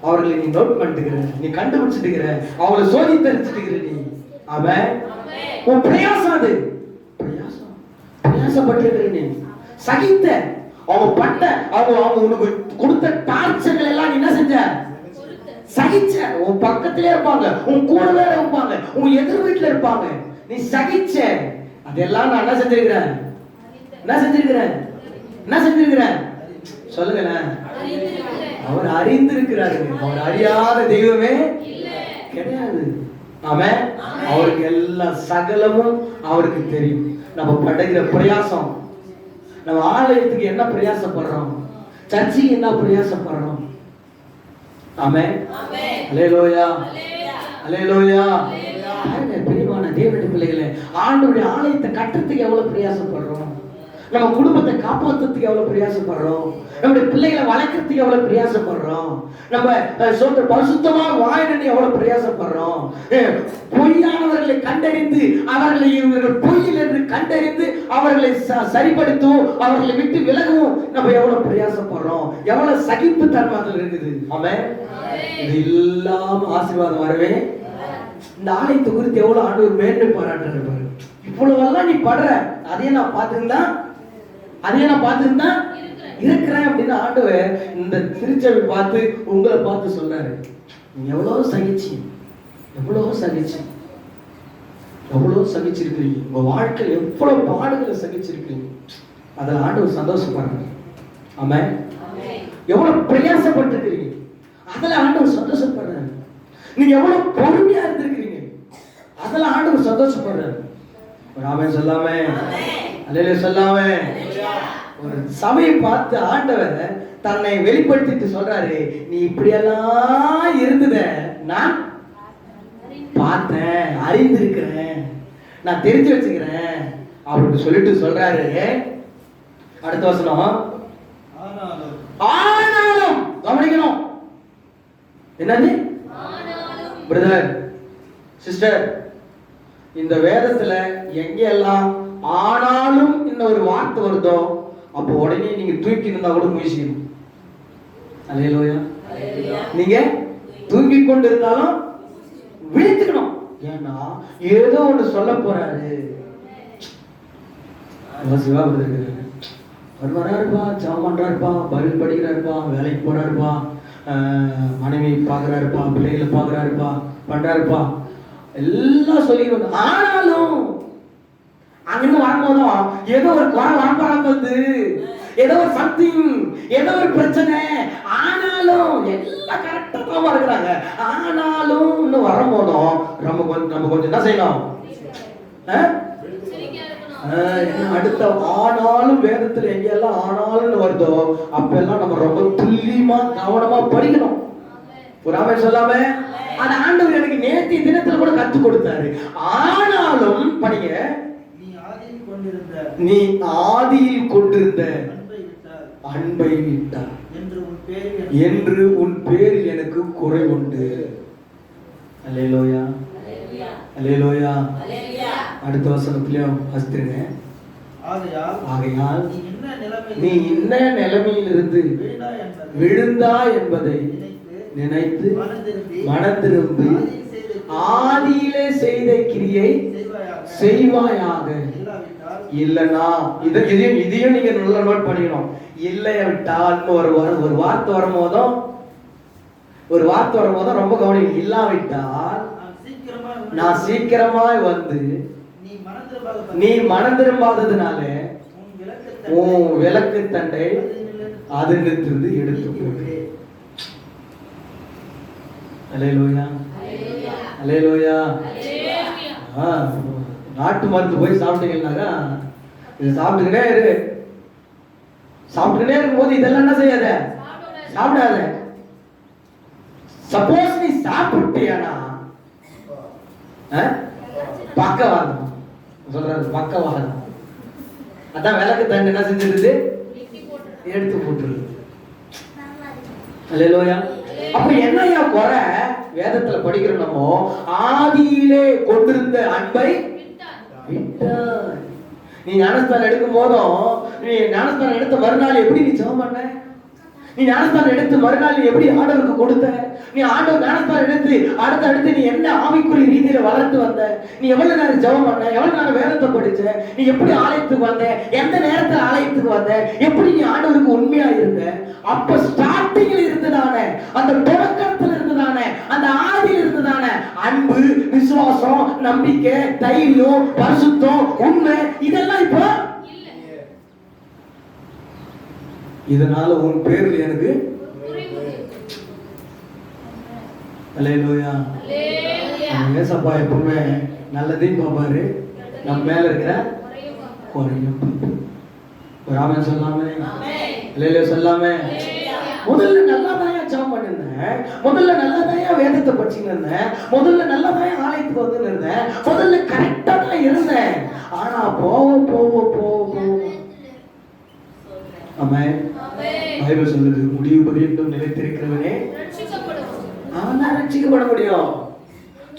அவர்களை நீ நோட் பண்ணிட்டுக்கிற, நீ கண்டுபிடிச்சிட்டுக்கிற, அவங்களை சோதித்து தெரிஞ்சுட்டுக்கிற. நீ அவன் உன் பிரயாசம், அது பிரயாசப்பட்டிருக்கிற, நீ சகித்த, அவங்க பட்ட அவங்க உனக்கு கொடுத்த டார்ச்சர்கள் எல்லாம் நீ என்ன செஞ்ச? சகிச்ச. உன் பக்கத்திலே இருப்பாங்க, உன் கூடவே இருப்பாங்க, உன் எதிர் வீட்டுல இருப்பாங்க, நீ சகிச்ச. அதெல்லாம் நான் என்ன செஞ்சிருக்கிறேன்? என்ன செஞ்சிருக்கிறேன்? என்ன செஞ்சிருக்கிறேன்? சொல்லுங்களேன். அவர் அறிந்திருக்கிறாரு. அவர் அறியாத தெய்வமே கிடையாது. ஆமென். அவருக்கு எல்லா சகலமும் அவருக்கு தெரியும். நம்ம படுகிற பிரயாசம், நம்ம ஆலயத்துக்கு என்ன பிரயாசப்படுறோம், சர்ச்சுக்கு என்ன பிரயாசப்படுறோம். ஆமென். அல்லேலூயா, அல்லேலூயா. பிரியமான தேவனுடைய பிள்ளைகளே, ஆண்டவருடைய ஆலயத்தை கட்டத்துக்கு எவ்வளவு பிரயாசப்படுறோம், நம்ம குடும்பத்தை காப்பாற்றுறதுக்கு எவ்வளவு பிரயாசப்படுறோம், நம்முடைய பிள்ளைகளை வளர்க்கறதுக்கு எவ்வளவு பிரயாசப்படுறோம், நம்ம சொல்ற பரிசுத்தமா வாழணும்னு எவ்வளவு பிரயாசப்படுறோம். பொய்யானவர்களை கண்டறிந்து அவர்களை இவர்கள் பொய்யில் என்று கண்டறிந்து அவர்களை சரிப்படுத்தவும் அவர்களை விட்டு விலகவும் நம்ம எவ்வளவு பிரயாசப்படுறோம், எவ்வளவு சகிப்பு தன்மை இருக்குது. ஆமென். இது இல்லாம ஆசீர்வாதம் வரவே இந்த ஆலயத்தை குறித்து எவ்வளவு ஆண்டவர் மேன்மை பாராட்டுறாரு. இவ்வளவெல்லாம் நீ படுற, அதையே நான் பார்த்துருந்தா இருக்கிறேன் அப்படின்னு ஆண்டவர் இந்த திருச்சபை பார்த்து உங்களை பார்த்து சொல்றாரு. நீ எவ்வளவு சகிச்சிருக்கிறீங்க, உங்க வாழ்க்கையில் எவ்வளவு பாடுகளை சகிச்சிருக்கிறீங்க, அதில் ஆண்டவர் சந்தோஷப்படுறாரு. ஆமென். எவ்வளவு பிரயாசப்பட்டிருக்கிறீங்க, அதில் ஆண்டவர் சந்தோஷப்படுறாரு. நீங்க எவ்வளவு பொறுமையா இருந்திருக்கிறீங்க, அதில் ஆண்டவர் சந்தோஷப்படுறாரு. ஆமென் சொல்லாமே, அல்லேலூயா சொல்லாமே. ஒரு சபையை பார்த்து ஆண்டவர் தன்னை வெளிப்படுத்திட்டு சொல்றாரு, நீ இப்படியெல்லாம் இருந்தத நான் பார்த்தேன், அறிந்திருக்கிறேன், நான் தெரிஞ்சு வச்சுக்கிறேன் அப்படின்னு சொல்லிட்டு சொல்றாரு. அடுத்த வசனம், ஆனாலும் கவனிக்கணும். என்னது பிரதர் சிஸ்டர், இந்த வேதத்துல எங்கெல்லாம் ஆனாலும் இன்னொரு வார்த்தை வருதோ அப்போ உடனே நீங்க தூக்கி இருந்தா கூட முயற்சிக்கணும். அல்லேலூயா. நீங்க தூங்கி கொண்டு இருந்தாலும் விழித்துக்கணும். ஏன்னா ஏதோ ஒண்ணு சொல்ல போறாரு. சிவா அவர் வராருப்பா, ஜாம் பண்றாருப்பா, பைபிள் படிக்கிறாருப்பா, வேலைக்கு போறாருப்பா, மனைவி பாக்குறாருப்பா, பிள்ளைகளை பாக்குறாருப்பா, பண்றாருப்பா, எல்லாம் சொல்லிடுவாங்க. ஆனாலும் அங்கிருந்து வரும்போதும் ஏதோ ஒரு குறை வரப்பாடு, ஏதோ ஒரு சம்திங், ஏதோ ஒரு பிரச்சனை, ஆனாலும் எல்லாம் கரெக்டா தான் இருக்கிறாங்க. ஆனாலும் இன்னும் வரும்போதும் நம்ம கொஞ்சம் என்ன செய்யணும்? அடுத்த ஆனாலும் வேதத்துல எங்கெல்லாம் ஆனாலும் வருதோ அப்பெல்லாம் நம்ம ரொம்ப துல்லியமா கவனமா படிக்கணும். ஒரு ஆமென் சொல்லாம அந்த ஆண்டவர் எனக்கு நேற்று தினத்துல கூட கத்து கொடுத்தாரு. ஆனாலும் படிங்க, நீ ஆதியில் கொண்டிருந்த அன்பை விட்டார் என்று உன் பேரில் எனக்கு குறை உண்டு. அல்லேலூயா, அல்லேலூயா. அடுத்த வசனத்திலையும் வாசித்துருங்க. ஆகையால் நீ என்ன நிலைமையில் இருந்து விழுந்தா என்பதை நினைத்து மனந்திரும்பி ஆதியிலே செய்த கிரியை செய்வாயாக. இல்லனா இதையும் நீங்க நல்ல நோட் பண்ணிக்கணும். இல்லைய விட்டால் ஒரு வார்த்தை வரும்போதும் ரொம்ப கவனிக்கணும். இல்லாவிட்டால் நான் சீக்கிரமாய் வந்து நீ மனம் திரும்பாததுனால உன் விளக்கு தண்டை அதிலிருந்து எடுத்து போடு. அல்லேலூயா, அல்லேலூயா. நாட்டு மருந்து போய் சாப்பிட்டீங்கன்னாக்கா இது சாப்பிட்டுக்கிட்டே இருக்கும்போது இதெல்லாம் என்ன செய்யாத, சாப்பிடாத. சப்போஸ் நீ சாப்பிட்டியானா பக்கவாதம் சொல்றாரு, பக்கவாதம். அதான் விளக்கு தண்ணி என்ன செஞ்சிருது, எடுத்து போட்டுருது. அல்லேலூயா. அப்ப என்னையா குறை வேதத்துல படிக்கிறோம், நம்ம ஆதியிலே கொண்டிருந்த அன்பை விட்டார். நீ ஞானஸ்தானம் எடுக்கும் போதும், நீ ஞானஸ்தானம் எடுத்த மறுநாள் எப்படி நீ ஜெபம் பண்ண? நீ ஞானஸ்தானம் எடுத்து மறுநாள் நீ எப்படி ஆண்டவருக்கு கொடுத்த? நீ ஆண்டவர் ஞானஸ்தானம் எடுத்து அடுத்து நீ என்ன ஆவிக்குரிய ரீதியில வளர்த்து வந்த? நீ எவ்வளவு நேரம் ஜெபம் பண்ண? எவ்வளவு நேரம் வேதத்தை படிச்ச? நீ எப்படி ஆலயத்துக்கு வந்த? எந்த நேரத்துல ஆலயத்துக்கு வந்த? எப்படி நீ ஆண்டவருக்கு உண்மையா இருந்த? அப்ப ஸ்டார்டிங்ல இருந்ததானே, அந்த தொடக்கத்துல இருந்ததானே, அந்த ஆதியில் இருந்ததானே அன்பு, விசுவாசம், நம்பிக்கை, தைரியம், பரிசுத்தம், உண்மை, இதெல்லாம் இப்போ இதனால உன் பேரில் எனக்கு அல்லேலூயா. ஏசப்பா எப்பவுமே நல்லதையும் பார்ப்பாரு, நம்ம மேல இருக்கிற குறையும். ஒரு ஆமென் சொல்லாமே, அல்லேலூயா சொல்லாமே. முதல்ல நல்லா தான் ஜெபம் பண்ணிருந்தேன், முதல்ல நல்லா தான் வேதத்தை படிச்சுட்டு இருந்தேன், முதல்ல நல்லா தான் ஆலயத்துக்கு வந்து இருந்தேன், முதல்ல கரெக்டா தான் இருந்தேன். ஆனா போக ஆமென். பைபிள் சொல்லுது, முடிவு பரியந்தம் நிலைத்திருக்கிறவனே அவன் தான் ரட்சிக்கப்பட முடியும்.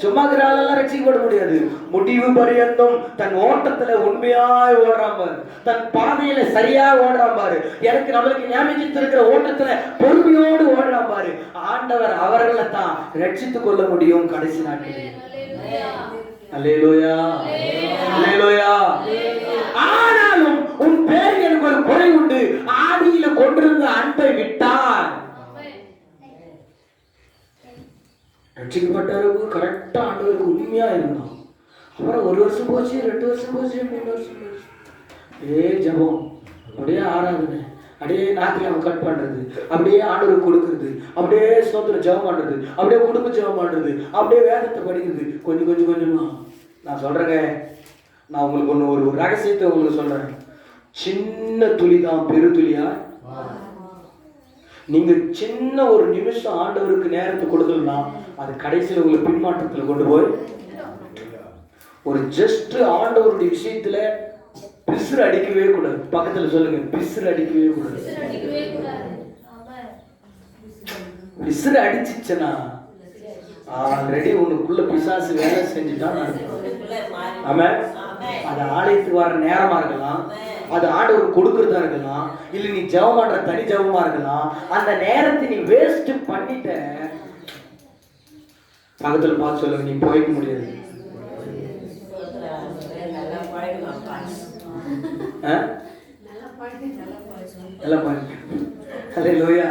சும்மா கிராலெல்லாம் ரட்சிக்கப்பட முடியாது. முடிவு பரியந்தம் தன் ஓட்டத்துல உண்மையாய் ஓடுறான் பாரு, தன் பாதையில சரியா ஓடுறான் பாரு, எனக்கு நம்மளுக்கு ஞாபகம் இருக்கிற ஓட்டத்துல பொறுமையோடு ஓடுறான் பாரு. ஆண்டவர் அவர்களை தான் ரட்சித்துக் கொள்ள முடியும் கடைசி நாட்களில். அல்லேலூயா, அல்லேலூயா. ஆனாலும் உன் பேரில் எனக்கு ஒரு குறை உண்டு, ஆதியில கொண்டிருந்த அன்பை விட்டார். ரட்சிக்கப்பட்டவருக்கு கரெக்டா ஆண்டவருக்கு உண்மையா இருந்தான். அப்புறம் 1 வருஷம் போச்சு, 2 வருஷம் போச்சு, 3 வருஷம் போச்சு. ஜெபம், அப்படியே ஆராதனை, அப்படியே நாக்கில கட் பண்றது, அப்படியே ஆண்டவருக்கு கொடுக்கறது, அப்படியே ஸ்தோத்திரம் ஜெபம் பண்றது, அப்படியே குடும்ப ஜெபம் பண்றது, அப்படியே வேதத்தை படிக்கிறது. கொஞ்சமா நான் சொல்றேங்க, நான் உங்களுக்கு ஒரு ரகசியத்தை உங்களுக்கு சொல்றேன். சின்ன துளி தான் பெரு துளியா. நீங்க சின்ன ஒரு நிமிஷம் ஆண்டவருக்கு நேரத்தை கொடுக்கலன்னா அது கடைசியில் உங்களை பின்மாற்றத்தில் கொண்டு போய் ஒரு ஜஸ்ட் ஆண்டவருடைய விஷயத்துல பிசுறு அடிக்கவே கூடாது. பக்கத்துல சொல்லுங்க, பிசுறு அடிக்கவே கூடாது. பிசுறு அடிச்சிச்சுன்னா ஆல்ரெடி உனக்குள்ள பிசாசு வேலை செஞ்சுட்டான். ஆமாம், அது ஆலயத்துக்கு வர நேரமா இருக்கலாம், அது ஆண்டவர் கொடுக்கறதா இருக்கலாம், இல்ல நீ ஜெபம் பண்ற தனி ஜெபமா இருக்கலாம். அந்த நேரத்தை நீ வேஸ்ட் பண்ணிட்ட. பக்கத்துல பார்த்து சொல்லுங்க, நீ போய்க்க முடியாது. அல்லேலூயா.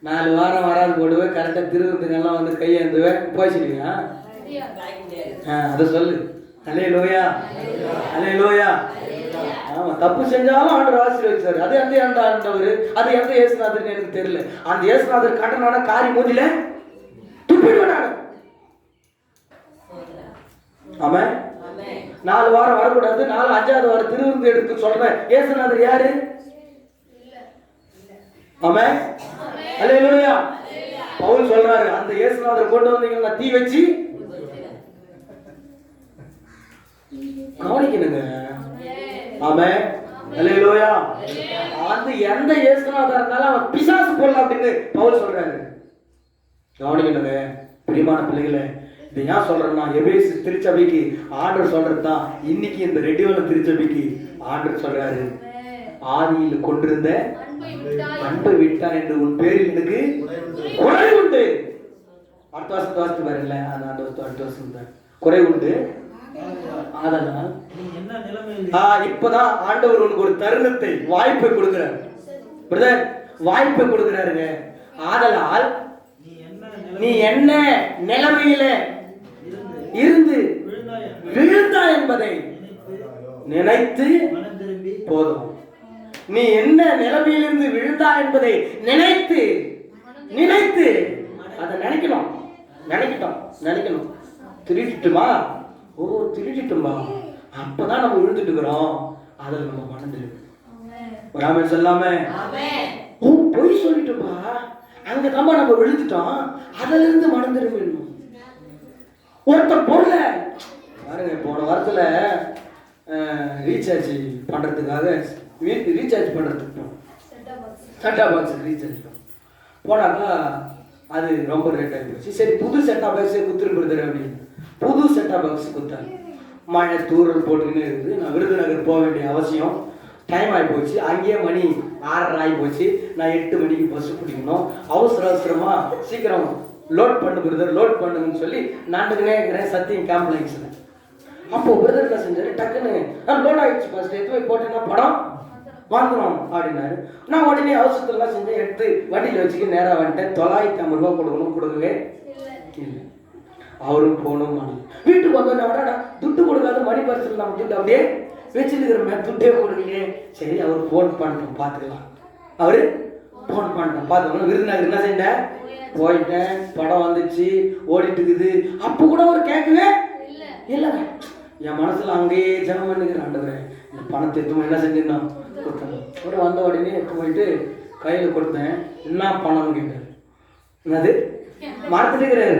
4 வாரம் வராது போடுவேன், கரெக்டா திருவத்துக்கெல்லாம் வந்து கையேந்துவேன், போய்ச்சிடுவீங்க. அதை சொல்லு. அல்லேலூயா, அல்லேலூயா. ஆமா, தப்பு செஞ்சாலும் ஆண்டவர் ஆசீர்வதிச்சாரு. அது எந்த ஆண்டவர், அது எந்த இயேசுநாதர்னு எனக்கு தெரியல. அந்த இயேசுநாதர் கட்டணான காரி மூஞ்சில துப்பிடுவேன். ஆமா, 4 வாரம் வரக்கூடாது, 5வது வாரம் திருவிருந்து எடுத்து சொல்றேன். இயேசுநாதர் யாரு? ஆமென். அல்லேலூயா. பவுல் சொல்றாரு, அந்த இயேசுநாதர் கொண்டு வந்தீங்கன்னா தீ வச்சு கவனிக்கணுங்க. ஆமென். அல்லேலூயா. அந்த எந்த இயேசுநாதர் இருந்தாலும் அவன் பிசாசு போடலாம் அப்படின்னு பவுல் சொல்றாரு. கவனிக்கணுங்க பிரியமான பிள்ளைகளே. இதை ஏன் சொல்றேன்னா, எபேசு திருச்சபைக்கு ஆண்டவர் சொல்றதுதான் இன்னைக்கு இந்த ரெடியோல திருச்சபைக்கு ஆண்டவர் சொல்றாரு, ஆதியில் கொண்டிருந்த அன்பை விட்டார் என்று உன் பேரில் எனக்கு குறை உண்டு. அடுத்த வருஷம் பாருங்கள, அடுத்த வருஷம் குறை உண்டு. அதனால் இப்பதான் ஆண்டவர் உனக்கு ஒரு தருணத்தை, வாய்ப்பை கொடுக்கிறார். பிரதர், வாய்ப்பை கொடுக்கிறாருங்க. ஆதலால் நீ என்ன நிலைமையில இருந்து விழுந்தா என்பதை நினைத்து போதும். நீ என்ன நிலைமையிலிருந்து விழுந்தா என்பதை நினைத்து நினைத்து அதை நினைக்கணும். நினைக்கணும். திருட்டுமா? ஓ திருட்டுமா, அப்பதான் நம்ம விழுந்துட்டு இருக்கிறோம். அதில் நம்ம மனந்திருக்கணும். ஒரு ஆமென் சொல்லாம, ஓ பொய் சொல்லிட்டுமா, அங்கதான் நம்ம விழுந்துட்டோம், அதுல இருந்து மனந்திருக்கணும். ஒருத்தர் பொருளை பாருங்க, போன வாரத்துல ரீசார்ஜ் பண்றதுக்காக ரீசார்ஜ் பண்றதுக்கு செட்டா பாக்ஸ் ரீசார்ஜ் போனாக்கா அது ரொம்ப ரேட் ஆகி போச்சு. சரி புது செட்டா பாக்ஸே குத்துருப்படுது அப்படின்னு புது செட்டா பாக்ஸ் குத்தாங்க. மழை தூரல் போட்டுக்கின்னு இருக்குது. நான் விருதுநகர் போக வேண்டிய அவசியம், டைம் ஆகி போச்சு. அங்கேயே மணி 6:30 ஆகி போச்சு. நான் 8 மணிக்கு பஸ் பிடிக்கணும். அவசரமா சீக்கிரம் லோட் பண்ணு பிரதர், லோட் பண்ணுங்கன்னு சொல்லி நாட்டுக்குனே இருக்கிறேன் சத்தியம் காம்ப்ளெக்ஸில். அப்போ பிரதர் என்ன செஞ்சாரு, டக்குன்னு லோட் ஆகிடுச்சு, ஃபர்ஸ்ட் எடுத்து போய் போட்டேன்னா படம் வாங்கணும் அப்படின்னாரு. நான் உடனே அவசரத்துலாம் செஞ்சேன், எடுத்து வண்டியில் வச்சுக்க நேராக வந்துட்டேன். 950 ரூபா கொடுக்கணும், கொடுக்கவே இல்லை. அவரும் போகணும். வீட்டுக்கு வந்தோன்னா துட்டு கொடுக்காத மணி பரிசில் நம்ம துட்டு அப்படியே வச்சுருக்கிறோமே, துட்டே கொடுக்கலையே. சரி அவர் ஃபோன் பண்ணட்டும் பார்த்துக்கலாம். அவரு ஃபோன் பண்ணட்டும் பார்த்துக்கணும். விருதுநகர் என்ன செஞ்சேன், போயிட்டேன். படம் வந்துச்சு, ஓடிட்டு இருக்குது. அப்போ கூட அவர் கேட்கவே இல்லைங்க. என் மனசுல அங்கேயே ஜனம் பண்ணுகிறேன். ஆண்டவரே இந்த பணத்தை எடுத்து என்ன செஞ்சிருந்தோம் கொடுத்தேன். ஒரு வந்த உடனே எடுத்து போயிட்டு கையில் கொடுத்தேன். என்ன பணம்னு கேட்டார். என்னது மறந்துட்டுக்கிறாரு.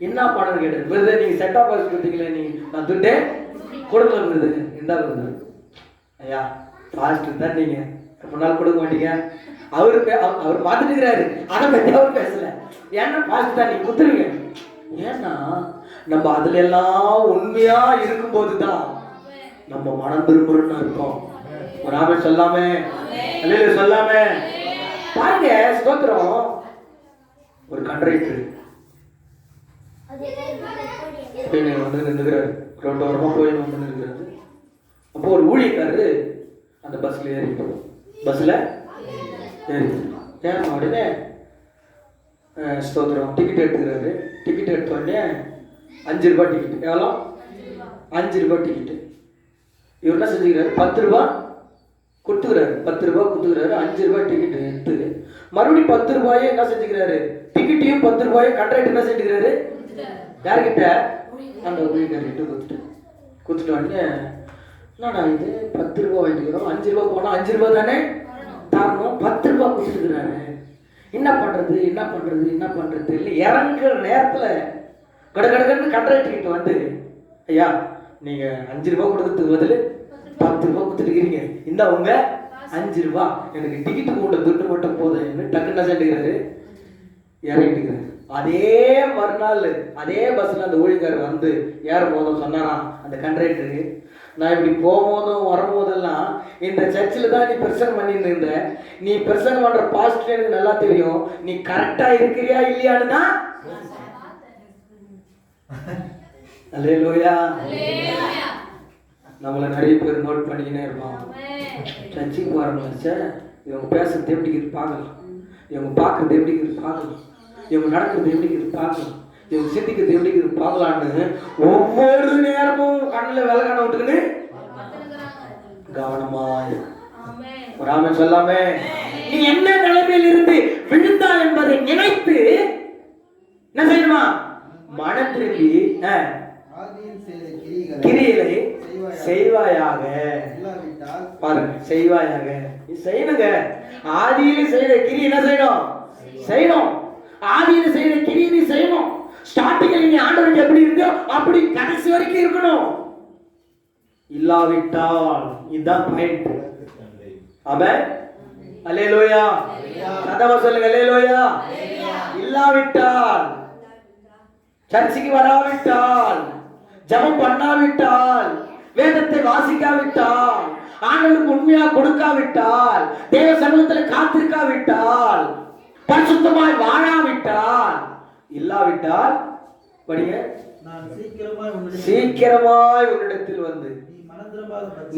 என்ன பணம்னு கேட்டார். விருது நீங்கள் செட்டா பாக்ஸ் கொடுத்தீங்களே, நீங்கள் நான் துட்டே கொடுக்கல விருது. என்ன விருது ஐயா, ஃபாஸ்ட்டு தான் நீங்கள் ரொம்ப நாள் கொடுக்க மாட்டீங்க. அவர் பார்த்துட்டுக்கிறாரு. அதை பற்றி அவர் பேசல. ஏன்னா ஃபாஸ்ட் தான் நீங்கள் கொடுத்துருவீங்க. ஏன்னா நம்ம அதுல எல்லாம் உண்மையா இருக்கும்போது தான் நம்ம மனம் திரும்புறோம்னு இருக்கும். ஒரு ஆமென் சொல்லாமே, அல்லேலூயா சொல்லாமே. பாருங்க ஸ்தோத்திரம். ஒரு கண்டக்டர் வந்து நின்றுக்கிறாரு, ரோட்டோரமா போய் வந்து நிற்கிறாரு. அப்போ ஒரு ஊழியக்காரரு அந்த பஸ்ல ஏறிட்டோம். பஸ்ல ஏறிட்டோம் உடனே ஸ்தோத்திரம் டிக்கெட் எடுத்துக்கிறாரு. டிக்கெட் எடுத்த உடனே 5 ரூபாய் டிக்கெட். எவ்வளோ? 5 ரூபாய் டிக்கெட்டு. இவர் என்ன செஞ்சுக்கிறாரு, 10 ரூபாய் கொடுத்துக்கிறாரு. 10 ரூபாய் கொடுத்துக்கிறாரு. 5 ரூபாய் டிக்கெட் எடுத்து மறுபடியும் 10 ரூபாயே என்ன செஞ்சுக்கிறாரு, டிக்கெட்டையும் 10 ரூபாயும் கண்ட்ராக்டர் என்ன செஞ்சுக்கிறாரு, யார்கிட்ட, அந்த ஊழியக்காரர்கிட்ட கொடுத்துட்டு உடனே என்னடா இது 10 ரூபாய் வாங்கிக்கிறோம், 5 ரூபாய் போனால் 5 ரூபாய் தானே தரணும், 10 ரூபாய் கொடுத்துருக்குறாரு. என்ன பண்ணுறது இல்லை. இறங்குற நேரத்தில் கடகடன்னு கண்ட்ராக்டர்கிட்ட வந்து, ஐயா நீங்கள் 5 ரூபாய் கொடுக்கறதுக்கு பதில் 10 ரூபாய் கொடுத்துட்டுக்கிறீங்க, இந்த அவங்க 5 ரூபாய் எனக்கு டிக்கெட்டு கொண்ட துட்டு மட்டும் போதும் டக்குன்னு செஞ்சுக்கிறாரு, இறங்கிட்டுக்கிறாரு. அதே மறுநாள் அதே பஸ்ஸில் அந்த ஊழியக்காரர் வந்து ஏறும் போதும் சொன்னாராம் அந்த கண்ட்ராக்டருக்கு, நான் இப்படி போகும்போதும் வரும்போதெல்லாம் இந்த சர்ச்சில் தான் நீ பிரசங்கம் பண்ணிட்டு இருந்த, நீ பிரசங்கம் பண்ற பாஸ்டர் எனக்கு நல்லா தெரியும், நீ கரெக்டா இருக்கிறியா இல்லையான்னு தான். அல்லேலூயா. நம்மள நிறைய பேர் நோட் பண்ணிக்கினே இருப்போம். சர்ச்சுக்கு போறவங்க இவங்க பேசுறது எப்படி இருக்கு பார்க்கலாம், இவங்க பார்க்கறது எப்படி இருக்கு பார்க்கலாம், இவங்க நடக்கிறது எப்படி இருக்கு பார்க்கலாம், இவங்க சிந்திக்கிறது எப்படி இருக்கு பார்க்கலான்னு ஒவ்வொரு நேரமும் கண்ணில் விளக்கான விட்டுக்கின்னு கவனமா ஒரு ஆமென் சொல்லாமே. நீ என்ன நிலைமையில் இருந்து விழுந்தா என்பதை நினைத்து என்ன செய்யணுமா, மனம் திரும்பி கிரியைகளை செய்வாயாக. பாருங்க, செய்வாயாக. நீ செய்யணுங்க. ஆதியில செய்த கிரி என்ன செய்யணும்? செய்யணும். ஆதியில செய்த கிரி நீ செய்யணும். ஸ்டார்டிங்ல நீ ஆண்டவருக்கு எப்படி இருந்தோ அப்படி கடைசி வரைக்கும் இருக்கணும். இல்லாவிட்டால் இதுதான் பாயிண்ட். ஆமென். அல்லேலூயா. சத்தமா சொல்லுங்க அல்லேலூயா. இல்லாவிட்டால், சர்ச்சுக்கு வராவிட்டால், ஜெபம் பண்ணாவிட்டால், வேதத்தை வாசிக்காவிட்டால், ஆண்டவருக்கு உண்மையா கொடுக்காவிட்டால், தேவ சமூகத்தில் காத்திருக்காவிட்டால், பரிசுத்தமாய் வாழாவிட்டால், இல்லாவிட்டால் படிங்க, நான் சீக்கிரமாய் உன்னிடத்தில் வந்து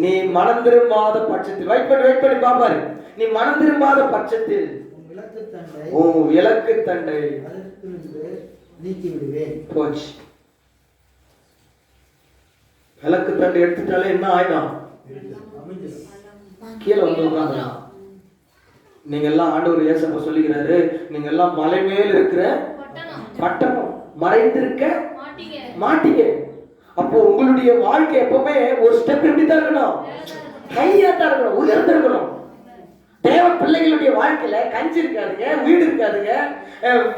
நீ மனம் திரும்பாத பட்சத்தில் வெயிட் பண்ணி பாப்பாரு. நீ மனம் திரும்பாத பட்சத்தில் உன் விளக்கு தண்டை நீக்கி விடுவேன். போச்சு. விளக்கு தண்டை எடுத்துட்டாலே என்ன ஆயிடும்? கீழே வந்து உட்கார்ந்துடலாம். நீங்க எல்லாம் ஆண்டவர் இயேசுப்பா சொல்லுகிறாரு, நீங்க எல்லாம் மலை மேல் இருக்கிற பட்டணம், மறைந்திருக்க மாட்டீங்க. அப்போ உங்களுடைய வாழ்க்கை எப்பவுமே ஒரு ஸ்டெப் எப்படி தான் இருக்கணும்? கையா தான் இருக்கணும், உயர்ந்து இருக்கணும். தேவ பிள்ளைகளுடைய வாழ்க்கையில கஞ்சி இருக்காதுங்க, வீடு இருக்காதுங்க,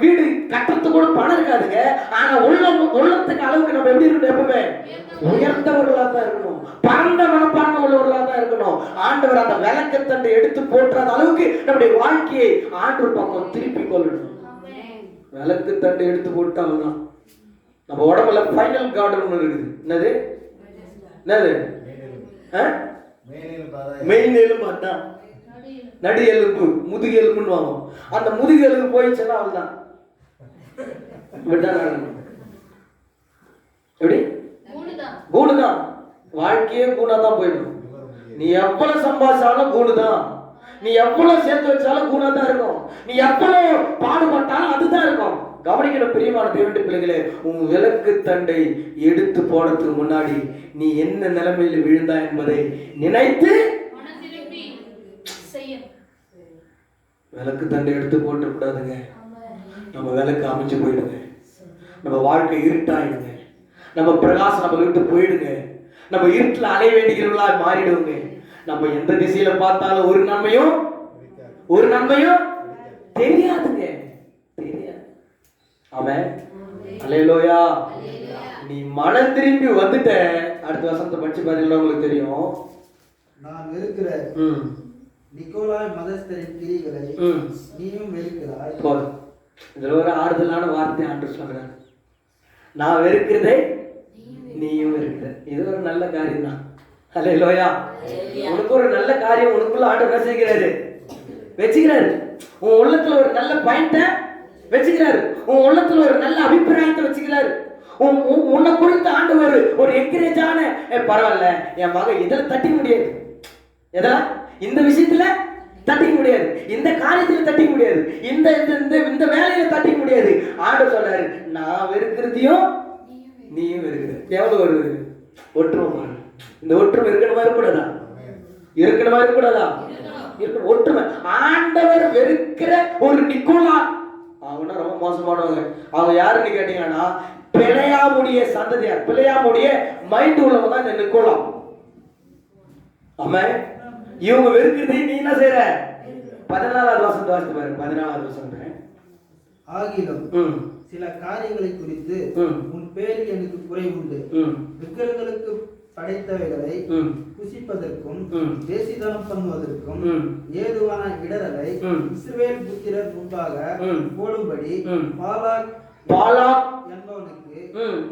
வீடு கட்டுறதுக்கு கூட பணம் இருக்காதுங்க. ஆனா உள்ளத்துக்கு அளவுக்கு நம்ம எப்படி இருக்கணும்? எப்பவுமே உயர்ந்தவர்களா தான் இருக்கணும், பரந்த மனப்பான்மை உள்ளவர்களா தான் இருக்கணும். ஆண்டவர் அந்த விளக்கத்தண்டை எடுத்து போற்றாத அளவுக்கு நம்முடைய வாழ்க்கையை ஆண்டவர் பக்கம் திருப்பி கொள்ளணும். விளக்கு தண்டை எடுத்து போட்டால்தான் நம்ம உடம்புல ஃபைனல் கார்டு ஒன்று இருக்குது. என்னது? மெயின் எலும்பு, அதான் நடு எலும்பு, முதுகு எலும்புன்னு வாங்கும். அந்த முதுகு எலும்பு போயிடுச்சுன்னா அவள்தான். எப்படி? கூடுதான். வாழ்க்கையே கூடாதான் போயிடும். நீ எவ்வளவு சம்பாதிச்சாலும் கூடுதான். நீ எவ்வளவு சேர்த்து வச்சாலும் கூடாதான் இருக்கும். நீ எவ்வளவு பாடுபட்டாலும் அதுதான் இருக்கும். கவனிக்கிற பிரியமான தேவனுடைய பிள்ளைகளே, உன் விளக்கு தண்டை எடுத்து போடுறதுக்கு முன்னாடி நீ என்ன நிலைமையில் விழுந்தா என்பதை நினைத்து விளக்கு தண்டை எடுத்து போட்டு கூடாதுங்க. நம்ம விளக்கு அமைஞ்சு போயிடுங்க. நம்ம வாழ்க்கை இருட்டாயிடுங்க. நம்ம பிரகாசம் நம்ம விட்டு போயிடுங்க. நம்ம இருட்டில் அலைய வேண்டியவர்களா மாறிடுவோங்க. நம்ம எந்த திசையில பார்த்தாலும் ஒரு நன்மையும் தெரியாதுங்க. தெரியாது. அவன் அல்லேலூயா. நீ மனம் திரும்பி வந்துட்ட. அடுத்த வசனத்தை படிச்சு பாத்தீங்கன்னா உங்களுக்கு தெரியும். நான் வெறுக்கிற நிக்கோலாய் மதஸ்தரின் கிரிகளை நீயும் வெறுக்கிறாய். இதுல ஒரு ஆறுதலான வார்த்தை ஆண்டவர் சொல்றாரு. நான் வெறுக்கிறதை நீயும் வெறுக்கிற. இது ஒரு நல்ல காரியம் தான். அல்லேலூயா. உனக்கு ஒரு நல்ல காரியம் உனக்குள்ள ஆண்டவர் செய்கிறாரு, வச்சுக்கிறாரு. உன் உள்ளத்துல ஒரு நல்ல பாயிண்ட வச்சுக்கிறாரு. உன் உள்ளத்துல ஒரு நல்ல அபிப்பிராயத்தை வச்சுக்கிறாரு. உன்னை குறித்து ஆண்டவர் ஒரு என்கரேஜான, பரவாயில்ல என் மகன் இதில் தட்டிக்க முடியாது, எதெல்லாம் இந்த விஷயத்துல தட்டிக்க முடியாது, இந்த காரியத்துல தட்டிக்க முடியாது, இந்த இந்த வேலையில தட்டிக்க முடியாது. ஆண்டவர் சொல்றாரு, நான் வெறுக்கிறதையும் நீயும் வெறுக்கிற. எவ்வளவு ஒரு ஒற்றுமை! இந்த ஒற்றுமை இருக்கணுமா இருக்கக்கூடாதா? இருக்கணுமா இருக்கக்கூடாதா? ஒற்றுமை. ஆண்டவர் வெறுக்கிற ஒரு நிக்கோலா, அவங்கன்னா ரொம்ப மோசமானவங்க. அவங்க யாருன்னு கேட்டீங்கன்னா பிழையாமுடைய சந்ததியார், பிழையாமுடைய மைண்ட் உள்ளவங்க தான் இந்த நிக்கோலா. ஆமா, இவங்க வெறுக்கிறது நீ என்ன செய்யற? 14வது வசனத்தை வாசித்து பாரு. 14வது வசனம். ஆகிலும் சில காரியங்களை குறித்து உன் பேரில் எனக்கு குறை உண்டு. விக்கிரகங்களுக்கு படைத்தவைகளை புசிப்பதற்கும் தேசிதனம் பண்ணுவதற்கும் ஏதுவான இடரலை இஸ்ரவேல் புத்திரர் முன்பாக போடும்படி பாலாக் என்பவனுக்கு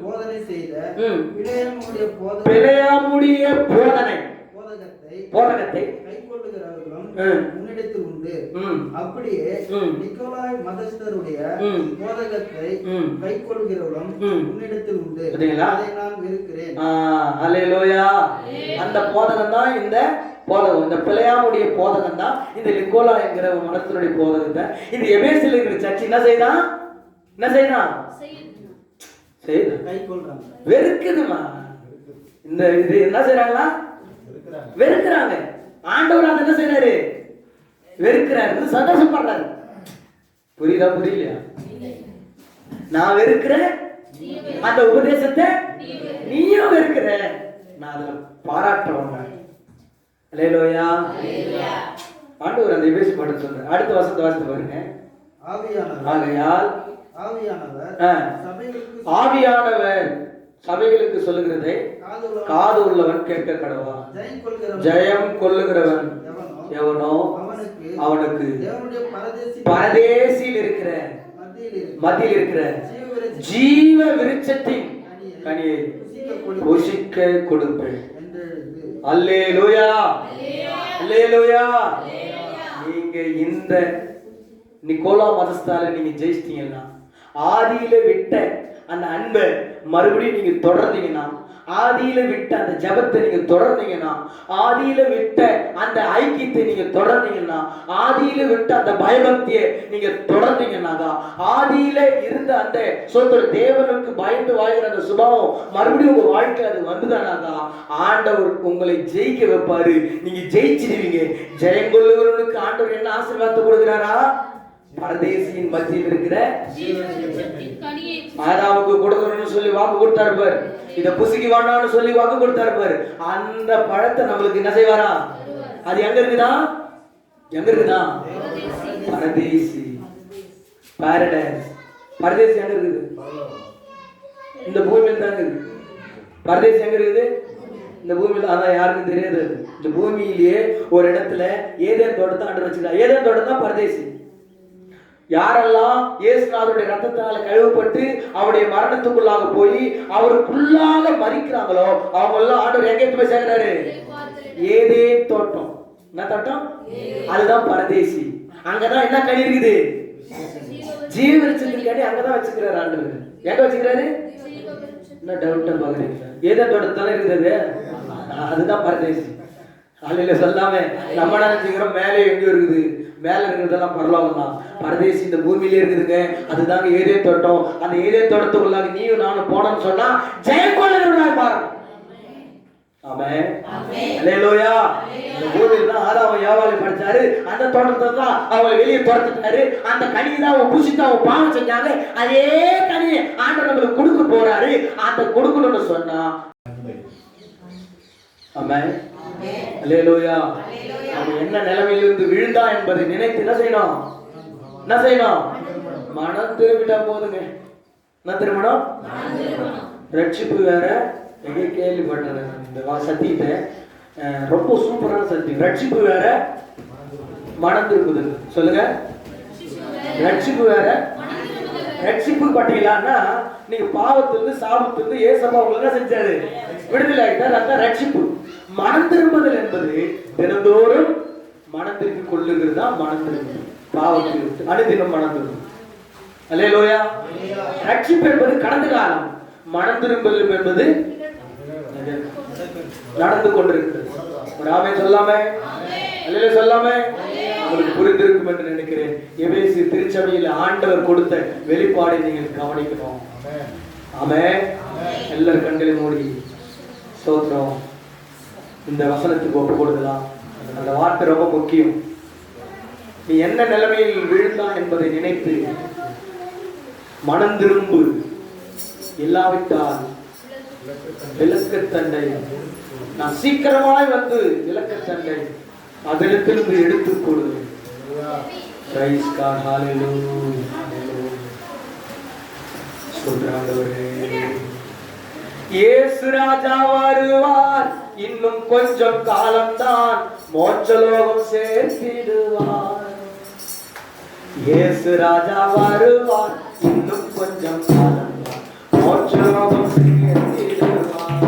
போதனை செய்த பிலேயாமுடைய போதகத்தை கைக்கொள்ளுகிறவர்களும் உன்னிடத்தில் உண்டு. அப்படியே நிக்கோலாய் மதஸ்தருடைய போதகத்தை கைக்கொள்ளுகிறவர்களும் உன்னிடத்தில் உண்டு. அதை நான் வெறுக்கிறேன். அல்லேலூயா. அந்த போதகம் தான் இந்த போதகம். இந்த பிலேயாமுடைய போதகம் தான் இந்த நிக்கோலா என்கிற ஒரு மதத்தினுடைய போதகத்தை இந்த எபேசில் இருக்கிற சர்ச் என்ன செய்தான்? கைக்கொள்றாங்க, வெறுக்குதுமா. இந்த இது என்ன செய்யறாங்களா? வெறுக்கிறாங்க. ஆண்டவர் அதை என்ன செய்யறாரு? வெறுக்கிறாரு, சந்தோஷப்படுறாரு. புரியுதா? புரியலையா? நான் வெறுக்கிற அந்த உபதேசத்தை நீயும் வெறுக்கிற. நான் அதுல பாராட்டுறவங்க. அல்லேலூயா. ஆண்டவர் அந்த எபேசு பாட்டு சொல்றார். அடுத்த வசனத்தை வாசித்து பாருங்க. ஆகையால் ஆவியானவர் சபைகளுக்கு சொல்லுகிறதை காது உள்ளவன் கேட்க கடவான். ஜெயம் கொள்ளுகிறவன் எவனோ அவனுக்கு பரதேசியில் இருக்கிற மத்தியில் இருக்கிற ஜீவ விருட்சத்தின் கனியை புசிக்க கொடுப்பேன். அல்லேலூயா, அல்லேலூயா. நீங்க இந்த நிக்கோலா மதஸ்தால நீங்க ஜெயிச்சிட்டீங்கன்னா, ஆதியில விட்ட அந்த அன்பை மறுபடியும் நீங்க தொடர்ந்தீங்கன்னா, ஆதியில விட்ட அந்த ஜபத்தை நீங்க தொடர்ந்தீங்கன்னா, ஆதியில விட்ட அந்த ஐக்கியத்தை நீங்க தொடர்ந்தீங்கன்னா, ஆதியில விட்ட அந்த பயபக்தியை நீங்க தொடர்ந்தீங்கன்னாக்கா, ஆதியில இருந்த அந்த தேவனுக்கு பயந்து வாழ்கிற அந்த சுபாவம் மறுபடியும் உங்க வாழ்க்கை அது வந்துதானாக்கா, ஆண்டவர் உங்களை ஜெயிக்க வைப்பாரு. நீங்க ஜெயிச்சிடுவீங்க. ஜெயங்கொள்ளுவனுக்கு ஆண்டவர் என்ன ஆசீர்வாதத்தை கொடுக்கிறாரா? பரதேசியின் மத்தியில் இருக்கிற ஆதாமுக்கு கொடுக்கணும்னு சொல்லி வாக்கு கொடுத்தாரு பாரு. இத புசிக்கு வேண்டாம்னு சொல்லி வாக்கு கொடுத்தாரு பாரு. அந்த பழத்தை நம்மளுக்கு என்ன செய்வாரா? அது எங்க இருக்குதா? எங்க இருக்குதா? பரதேசி, பாரடைஸ். பரதேசி எங்க இருக்குது? இந்த பூமியில தான் இருக்குது. பரதேசி எங்க இருக்குது? இந்த பூமியில. அதான் யாருக்கும் தெரியாது. இந்த பூமியிலேயே ஒரு இடத்துல ஏதேன் தோட்டத்தை ஆண்டு வச்சுக்கிறார். ஏதேன் தோட்டம் தான் பரதேசி. யாரெல்லாம் இயேசுநாதருடைய ரத்தத்தால கழுவப்பட்டு அவருடைய மரணத்துக்குள்ளாக போய் அவருக்குள்ளாக மரிக்கிறாங்களோ அவங்க எல்லாம் ஆண்டவர் எங்க போய் சேர்க்கிறாரு? ஏதேன் தோட்டம். என்ன தோட்டம்? அதுதான் பரதேசி. அங்கதான் என்ன கனி இருக்குது? ஜீவ விருட்சத்தின் கனி அங்கதான் வச்சுக்கிறாரு ஆண்டவர். எங்க வச்சுக்கிறாரு? என்ன டவுட்டா பாக்குறீங்க? ஏதேன் தோட்டத்தால இருக்குது. அதுதான் பரதேசி. காலையில சொல்லாம நம்ம நினைச்சுக்கிறோம் மேலே எங்க இருக்குது. மேல இருக்கிறதெல்லாம் பரலோகம் தான். பரதேசி இந்த பூமியிலே இருக்குதுங்க. அதுதாங்க ஏதேன் தோட்டம். அந்த ஏதேன் தோட்டத்துக்குள்ளாக நீயும் நானும் போனோம்னு சொன்னா ஜெயம் கொள்ளுகிறவர்களாய் மாறும். ஆமென், அல்லேலூயா. இந்த பூமியில தான் ஆதாம் ஏவாளை படைச்சாரு. அந்த தோட்டத்தை தான் அவங்களை வெளியே துரத்துட்டாரு. அந்த கனியை தான் அவங்க புசித்து அவங்க பாவம் செஞ்சாங்க. அதே கனியை ஆண்டவர் நம்மளுக்கு கொடுக்க போறாரு. அந்த கொடுக்கணும்னு சொன்னா ஆமென், அல்லேலூயா. அவன் என்ன நிலைமையிலிருந்து விழுந்தா என்பதை நினைத்து என்ன செய்யணும்? என்ன செய்யணும்? மனம் திரும்பிட்டா போதுங்க. என்ன திரும்பணும்? ரட்சிப்பு வேற. எங்க கேள்விப்பட்டேன் இந்த சத்தியத்தை. ரொம்ப சூப்பரான சத்தியம். ரட்சிப்பு வேற, மனம் திரும்புதல். சொல்லுங்க. ரட்சிப்பு வேற. ரட்சிப்பு பட்டீங்களான்னா நீங்க பாவத்திலிருந்து சாபத்திலிருந்து ஏசப்பா உங்களுக்கு என்ன செஞ்சாரு? விடுதலை ஆகிட்டார். அதான் ரட்சிப்பு. மனம் திரும்புதல் என்பது தினந்தோறும் மனம் திரும்பி கொள்ளுகிறது தான் மனம் திரும்புதல். பாவத்தில் அனுதினம் மனம் திரும்பும். அல்லேலூயா. ரட்சிப்பு என்பது கடந்த காலம். மனம் திரும்புதல் என்பது நடந்து கொண்டிருக்கிறது. ஒரு ஆமென் சொல்லாமே, அல்லேலூயா சொல்லாமே. உங்களுக்கு புரிந்திருக்கும் என்று நினைக்கிறேன். எபேசு திருச்சபையில் ஆண்டவர் கொடுத்த வெளிப்பாடை நீங்கள் கவனிக்கணும். ஆமென். எல்லார் கண்களை மூடி ஸ்தோத்திரம். இந்த வசனத்துக்கு ஒப்பு கொடுக்கலாம். அந்த வார்த்தை ரொம்ப முக்கியம். நீ என்ன நிலைமையில் விழுந்தான் என்பதை நினைத்து மனம் திரும்பு. இல்லாவிட்டால் விளக்கத்தண்டை. நான் சீக்கிரமாய் வந்து விளக்கத்தண்டை அதிலிருந்து எடுத்துக் கொடு. Price God. ஹalleluya. சொல்றாண்டவரே, இயேசு ராஜா வருவார். இன்னும் கொஞ்சம் காலம்தான் மோட்சலோகம் சேர்த்திடுவார். இயேசு ராஜா வருவார். இன்னும் கொஞ்சம் காலம்தான் மோட்சலோகம் சேர்த்திடுவார்.